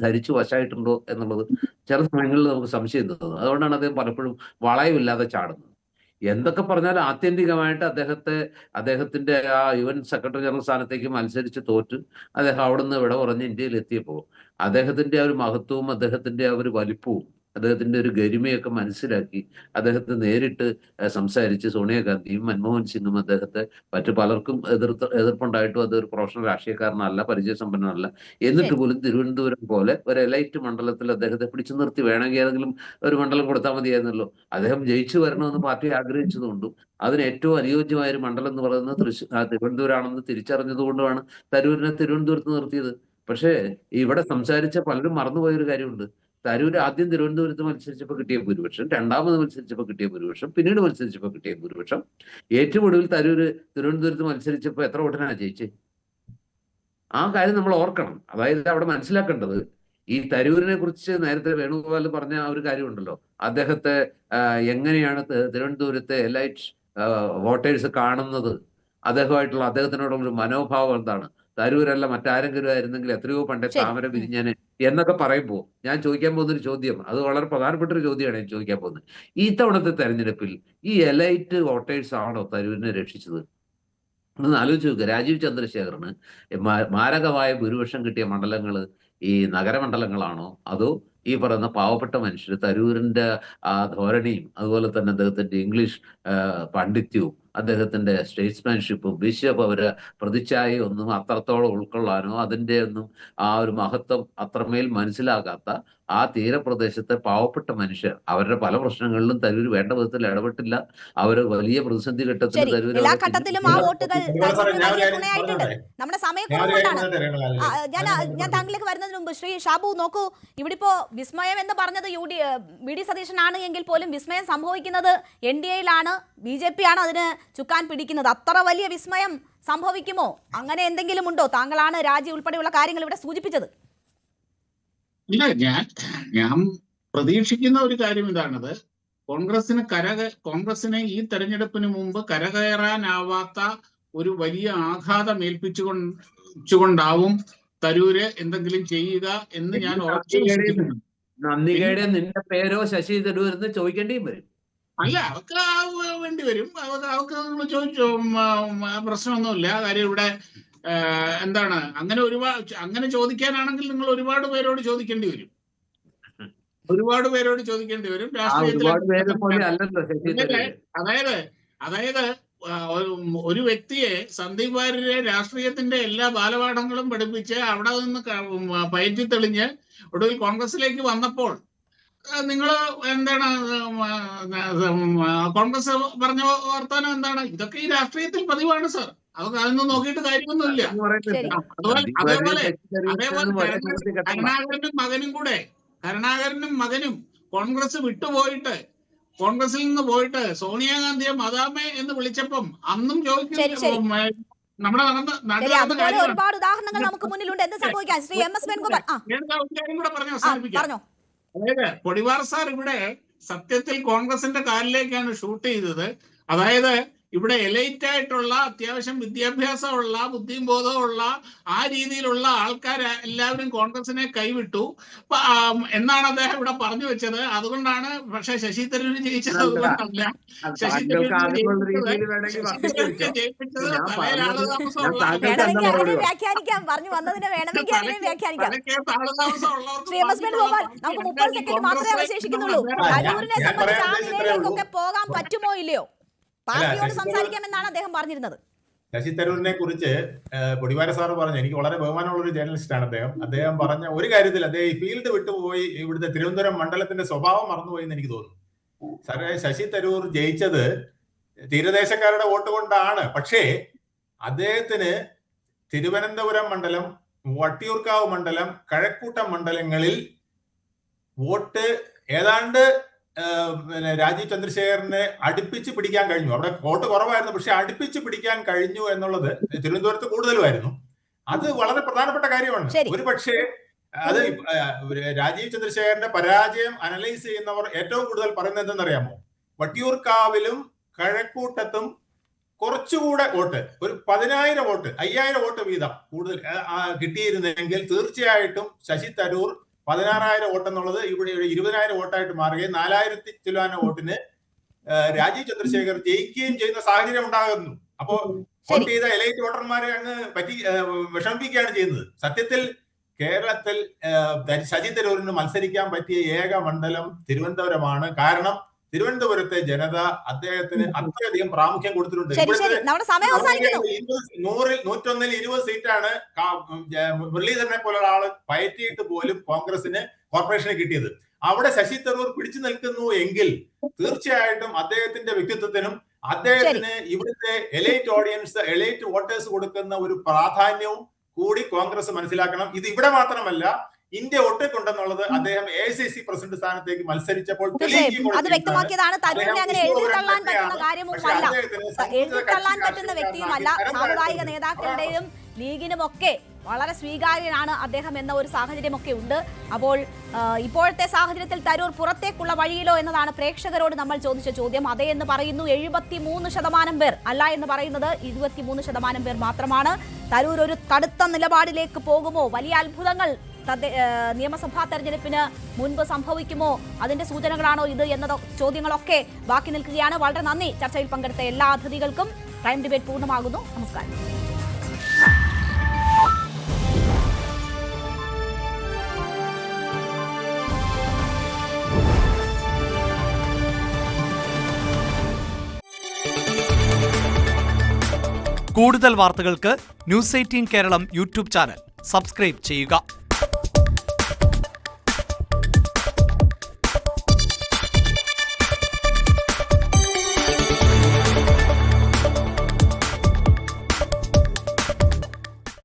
Speaker 4: ധരിച്ചു വശമായിട്ടുണ്ടോ എന്നുള്ളത് ചില സമയങ്ങളിൽ നമുക്ക് സംശയം തോന്നുന്നു. അതുകൊണ്ടാണ് അദ്ദേഹം പലപ്പോഴും വളയമില്ലാതെ ചാടുന്നത്. എന്തൊക്കെ പറഞ്ഞാലും ആത്യന്തികമായിട്ട് അദ്ദേഹത്തിന്റെ ആ യുഎൻ സെക്രട്ടറി ജനറൽ സ്ഥാനത്തേക്ക് മത്സരിച്ച് തോറ്റ് അദ്ദേഹം അവിടുന്ന് ഇവിടെ പറഞ്ഞ് ഇന്ത്യയിൽ എത്തിയപ്പോൾ അദ്ദേഹത്തിന്റെ ആ ഒരു മഹത്വവും അദ്ദേഹത്തിന്റെ ആ ഒരു വലിപ്പവും അദ്ദേഹത്തിന്റെ ഒരു ഗരിമയൊക്കെ മനസ്സിലാക്കി അദ്ദേഹത്തെ നേരിട്ട് സംസാരിച്ച് സോണിയാഗാന്ധിയും മൻമോഹൻ സിംഗും അദ്ദേഹത്തെ മറ്റു പലർക്കും എതിർപ്പുണ്ടായിട്ടും അതൊരു പ്രൊഫഷണൽ രാഷ്ട്രീയക്കാരനല്ല, പരിചയസമ്പന്നനല്ല, എന്നിട്ട് പോലും തിരുവനന്തപുരം പോലെ ഒരു എലൈറ്റ് മണ്ഡലത്തിൽ അദ്ദേഹത്തെ പിടിച്ചു നിർത്തി വേണമെങ്കിൽ ഏതെങ്കിലും ഒരു മണ്ഡലം കൊടുത്താൽ മതിയായിരുന്നല്ലോ. അദ്ദേഹം ജയിച്ചു വരണമെന്ന് പാർട്ടി ആഗ്രഹിച്ചതുകൊണ്ടും അതിന് ഏറ്റവും അനുയോജ്യമായ ഒരു മണ്ഡലം എന്ന് പറയുന്നത് തിരുവനന്തപുരമാണെന്ന് തിരിച്ചറിഞ്ഞതുകൊണ്ടുമാണ് തരൂരിനെ തിരുവനന്തപുരത്ത് നിർത്തിയത്. പക്ഷേ ഇവിടെ സംസാരിച്ച പലരും മറന്നുപോയൊരു കാര്യമുണ്ട്. തരൂർ ആദ്യം തിരുവനന്തപുരത്ത് മത്സരിച്ചപ്പോൾ കിട്ടിയ ഭൂരിപക്ഷം, രണ്ടാമത് മത്സരിച്ചപ്പോൾ കിട്ടിയ ഭൂരിപക്ഷം, പിന്നീട് മത്സരിച്ചപ്പോൾ കിട്ടിയ ഭൂരിപക്ഷം, ഏറ്റവും ഒടുവിൽ തരൂര് തിരുവനന്തപുരത്ത് മത്സരിച്ചപ്പോൾ എത്ര വോട്ടിനാണ് ജയിച്ചത്? ആ കാര്യം നമ്മൾ ഓർക്കണം. അതായത് അവിടെ മനസ്സിലാക്കേണ്ടത്, ഈ തരൂരിനെ കുറിച്ച് നേരത്തെ വേണുഗോപാൽ പറഞ്ഞ ആ ഒരു കാര്യമുണ്ടല്ലോ, അദ്ദേഹത്തെ എങ്ങനെയാണ് തിരുവനന്തപുരത്തെ എലൈറ്റ് വോട്ടേഴ്സ് കാണുന്നത്, അദ്ദേഹത്തിനോടുള്ള ഒരു മനോഭാവം എന്താണ്, തരൂരല്ല മറ്റാരെങ്കിലും ആയിരുന്നെങ്കിൽ എത്രയോ പണ്ടേ താമര വിരിഞ്ഞാന് എന്നൊക്കെ പറയുമ്പോൾ ഞാൻ ചോദിക്കാൻ പോകുന്നൊരു ചോദ്യം, അത് വളരെ പ്രധാനപ്പെട്ട ഒരു ചോദ്യമാണ് ഞാൻ ചോദിക്കാൻ പോകുന്നത്. ഈ തവണത്തെ തെരഞ്ഞെടുപ്പിൽ ഈ എലൈറ്റ് വോട്ടേഴ്സ് ആണോ തരൂരിനെ രക്ഷിച്ചത്? ഒന്ന് ആലോചിച്ച് നോക്കുക. രാജീവ് ചന്ദ്രശേഖറിന് മാരകമായ ഭൂരിപക്ഷം കിട്ടിയ മണ്ഡലങ്ങൾ ഈ നഗരമണ്ഡലങ്ങളാണോ, അതോ ഈ പറയുന്ന പാവപ്പെട്ട മനുഷ്യർ തരൂരിന്റെ ആ ധോരണിയും അതുപോലെ തന്നെ അദ്ദേഹത്തിന്റെ ഇംഗ്ലീഷ് പാണ്ഡിത്യവും അദ്ദേഹത്തിന്റെ സ്റ്റേറ്റ്സ്മാൻഷിപ്പും അവരെ പ്രതിച്ഛായ ഒന്നും അത്രത്തോളം ഉൾക്കൊള്ളാനോ അതിന്റെ ഒന്നും ആ ഒരു മഹത്വം അത്രമേൽ മനസ്സിലാകാത്ത ആ തീരപ്രദേശത്തെ പാവപ്പെട്ട മനുഷ്യർ, അവരുടെ പല പ്രശ്നങ്ങളിലും തരൂർ വേണ്ട വിധത്തിൽ ഇടപെട്ടില്ല. അവര് വലിയ പ്രതിസന്ധി ഘട്ടത്തിൽ തരൂർ
Speaker 2: എല്ലാ ഘട്ടത്തിലും ആ വോട്ടുകൾ നമ്മുടെ ഞാൻ താങ്കളിലേക്ക് വരുന്നതിന് മുമ്പ് ശ്രീ ഷാബു നോക്കൂ, ഇവിടെ ഇപ്പോ വിസ്മയം എന്ന് പറഞ്ഞത് വി ഡി സതീശനാണ് എങ്കിൽ പോലും വിസ്മയം സംഭവിക്കുന്നത് NDAയിലാണ്, BJP ആണ് അതിന് ചുക്കാൻ പിടിക്കുന്നത്. അത്ര വലിയ വിസ്മയം സംഭവിക്കുമോ? അങ്ങനെ എന്തെങ്കിലും ഉണ്ടോ? താങ്കളാണ് രാജി ഉൾപ്പെടെയുള്ള കാര്യങ്ങൾ ഇവിടെ സൂചിപ്പിച്ചത്.
Speaker 5: ഇല്ല, ഞാൻ പ്രതീക്ഷിക്കുന്ന ഒരു കാര്യം ഇതാണത്, കോൺഗ്രസിനെ ഈ തെരഞ്ഞെടുപ്പിന് മുമ്പ് കരകയറാനാവാത്ത ഒരു വലിയ ആഘാതം ഏൽപ്പിച്ചുകൊണ്ടാവും തരൂര് എന്തെങ്കിലും ചെയ്യുക എന്ന് ഞാൻ ഉറച്ചു വിശ്വസിക്കുന്നു.
Speaker 4: നന്ദികയുടെ നിന്റെ പേരോ ശശി തരൂരെന്ന് ചോദിക്കേണ്ടിയും വരും.
Speaker 5: അല്ല, അവർക്ക് വേണ്ടി വരും, അവർക്ക് നമ്മൾ ചോദിച്ചോ, പ്രശ്നമൊന്നുമില്ല. കാര്യം ഇവിടെ എന്താണ്, അങ്ങനെ ചോദിക്കാനാണെങ്കിൽ നിങ്ങൾ ഒരുപാട് പേരോട് ചോദിക്കേണ്ടി വരും. അതായത് ഒരു വ്യക്തിയെ, സന്ദീപ് വാര്യരെ രാഷ്ട്രീയത്തിന്റെ എല്ലാ ബാലപാഠങ്ങളും പഠിപ്പിച്ച് അവിടെ നിന്ന് പയറ്റി തെളിഞ്ഞ് ഒടുവിൽ കോൺഗ്രസിലേക്ക് വന്നപ്പോൾ നിങ്ങൾ എന്താണ് കോൺഗ്രസ് പറഞ്ഞ വർത്തമാനം എന്താണ്? ഇതൊക്കെ ഈ രാഷ്ട്രീയത്തിൽ പതിവാണ് സാർ, അതൊന്നും നോക്കിയിട്ട് കാര്യമൊന്നുമില്ല. അതേപോലെ കരുണാകരനും മകനും കോൺഗ്രസ് വിട്ടുപോയിട്ട്, കോൺഗ്രസിൽ നിന്ന് പോയിട്ട് സോണിയാഗാന്ധിയെ മദാമേ എന്ന് വിളിച്ചപ്പം അന്നും ചോദിച്ചു നമ്മുടെ
Speaker 2: ഒരുപാട് ഉദാഹരണങ്ങൾ നമുക്ക് മുന്നിലുണ്ട്. എന്ത് സംഭവിക്കാം? ശ്രീ MS വേണുഗോപാൽ
Speaker 5: കൂടെ പറഞ്ഞ് അവസാനിപ്പിക്കാം. അതായത് പൊടിവാർ സാർ ഇവിടെ സത്യത്തിൽ കോൺഗ്രസിന്റെ കാലിലേക്കാണ് ഷൂട്ട് ചെയ്തത്. അതായത് ഇവിടെ എലൈറ്റ് ആയിട്ടുള്ള, അത്യാവശ്യം വിദ്യാഭ്യാസമുള്ള, ബുദ്ധിയും ബോധമുള്ള ആ രീതിയിലുള്ള ആൾക്കാർ എല്ലാവരും കോൺഗ്രസിനെ കൈവിട്ടു എന്നാണ് അദ്ദേഹം ഇവിടെ പറഞ്ഞു വെച്ചത്. അതുകൊണ്ടാണ്. പക്ഷെ ശശി തരൂർ ജയിച്ചത് അതുകൊണ്ടല്ല. ശശി തരൂർ ജയിപ്പിച്ചത്
Speaker 2: പോകാൻ പറ്റുമോ ഇല്ലയോ, പാർട്ടിയോട് സംസാരിക്കാമെന്നാണ് അദ്ദേഹം പറഞ്ഞിരുന്നത്.
Speaker 7: ശശി തരൂരിനെ കുറിച്ച് പൊടിവാര സാറ് പറഞ്ഞു, എനിക്ക് വളരെ ബഹുമാനമുള്ള ഒരു ജേർണലിസ്റ്റാണ് അദ്ദേഹം പറഞ്ഞ ഒരു കാര്യത്തിൽ അദ്ദേഹം ഈ ഫീൽഡ് വിട്ടുപോയി ഇവിടുത്തെ തിരുവനന്തപുരം മണ്ഡലത്തിന്റെ സ്വഭാവം മറന്നുപോയി എന്ന് എനിക്ക് തോന്നുന്നു. സാറേ, ശശി തരൂർ ജയിച്ചത് തീരദേശക്കാരുടെ വോട്ട് കൊണ്ടാണ്. പക്ഷേ അദ്ദേഹത്തിന് തിരുവനന്തപുരം മണ്ഡലം, വട്ടിയൂർക്കാവ് മണ്ഡലം, കഴക്കൂട്ടം മണ്ഡലങ്ങളിൽ വോട്ട് ഏതാണ്ട് രാജീവ് ചന്ദ്രശേഖറിനെ അടുപ്പിച്ച് പിടിക്കാൻ കഴിഞ്ഞു. അവിടെ വോട്ട് കുറവായിരുന്നു, പക്ഷെ അടുപ്പിച്ച് പിടിക്കാൻ കഴിഞ്ഞു എന്നുള്ളത് തിരുവനന്തപുരത്ത് കൂടുതലുമായിരുന്നു. അത് വളരെ പ്രധാനപ്പെട്ട കാര്യമാണ്. ഒരു പക്ഷേ അത് രാജീവ് ചന്ദ്രശേഖരന്റെ പരാജയം അനലൈസ് ചെയ്യുന്നവർ ഏറ്റവും കൂടുതൽ പറയുന്നത് എന്തെന്നറിയാമോ? വട്ടിയൂർക്കാവിലും കഴക്കൂട്ടത്തും കുറച്ചുകൂടെ വോട്ട്, ഒരു 10,000 വോട്ട്, 5,000 വോട്ട് വീതം കൂടുതൽ കിട്ടിയിരുന്നെങ്കിൽ തീർച്ചയായിട്ടും ശശി തരൂർ 16,000 വോട്ട് എന്നുള്ളത് ഇവിടെ 20,000 വോട്ടായിട്ട് മാറുകയും 4,000 ചില്ലാന വോട്ടിന് രാജീവ് ചന്ദ്രശേഖർ ജയിക്കുകയും ചെയ്യുന്ന സാഹചര്യം ഉണ്ടാകുന്നു. അപ്പോ വോട്ട് ചെയ്ത എലൈറ്റ് വോട്ടർമാരെ അങ്ങ് വിഷമിപ്പിക്കുകയാണ് ചെയ്യുന്നത്. സത്യത്തിൽ കേരളത്തിൽ ശശി തരൂരിന് മത്സരിക്കാൻ പറ്റിയ ഏക മണ്ഡലം തിരുവനന്തപുരമാണ്. കാരണം തിരുവനന്തപുരത്തെ ജനത അദ്ദേഹത്തിന് അത്രയധികം പ്രാമുഖ്യം കൊടുത്തിട്ടുണ്ട്. 100-101 20 സീറ്റാണ് മുരളീധരനെ പോലെ ഒരാള് പയറ്റിയിട്ട് പോലും കോൺഗ്രസിന് കോർപ്പറേഷന് കിട്ടിയത്. അവിടെ ശശി തരൂർ പിടിച്ചു നിൽക്കുന്നു എങ്കിൽ തീർച്ചയായിട്ടും അദ്ദേഹത്തിന്റെ വ്യക്തിത്വത്തിനും അദ്ദേഹത്തിന് ഇവിടുത്തെ എലൈറ്റ് ഓഡിയൻസ്, എലൈറ്റ് വോട്ടേഴ്സ് കൊടുക്കുന്ന ഒരു പ്രാധാന്യവും കൂടി കോൺഗ്രസ് മനസ്സിലാക്കണം. ഇത് ഇവിടെ മാത്രമല്ല, ഇന്ത്യ ഒട്ടുകൊണ്ടെന്നുള്ളത് അദ്ദേഹം AICC പ്രസിഡന്റ് സ്ഥാനത്തേക്ക് മത്സരിച്ചപ്പോൾ
Speaker 2: അത് വ്യക്തമാക്കിയതാണ്. തരൂരിനെ അങ്ങനെ എഴുതിത്തള്ളാൻ പറ്റുന്ന കാര്യമൊന്നുമല്ല, എഴുതിത്തള്ളാൻ പറ്റുന്ന വ്യക്തിയുമല്ല. സാമുദായിക നേതാക്കളുടെയും ലീഗിനുമൊക്കെ വളരെ സ്വീകാര്യനാണ് അദ്ദേഹം എന്ന ഒരു സാഹചര്യമൊക്കെ ഉണ്ട്. അപ്പോൾ ഇപ്പോഴത്തെ സാഹചര്യത്തിൽ തരൂർ പുറത്തേക്കുള്ള വഴിയിലോ എന്നതാണ് പ്രേക്ഷകരോട് നമ്മൾ ചോദിച്ച ചോദ്യം. അതേ എന്ന് പറയുന്നു 73% പേർ, അല്ല എന്ന് പറയുന്നത് 23% പേർ മാത്രമാണ്. തരൂർ ഒരു കടുത്ത നിലപാടിലേക്ക് പോകുമോ? വലിയ അത്ഭുതങ്ങൾ നിയമസഭാ തെരഞ്ഞെടുപ്പിന് മുൻപ് സംഭവിക്കുമോ? അതിന്റെ സൂചനകളാണോ ഇത് എന്ന ചോദ്യങ്ങളൊക്കെ ബാക്കി നിൽക്കുകയാണ്. വളരെ നന്ദി ചർച്ചയിൽ പങ്കെടുത്ത എല്ലാ അതിഥികൾക്കും. പ്രൈം ഡിബേറ്റ് പൂർണ്ണമാകുന്നു. നമസ്കാരം.
Speaker 8: കൂടുതൽ വാർത്തകൾക്ക് News 18 Keralam YouTube channel subscribe ചെയ്യുക.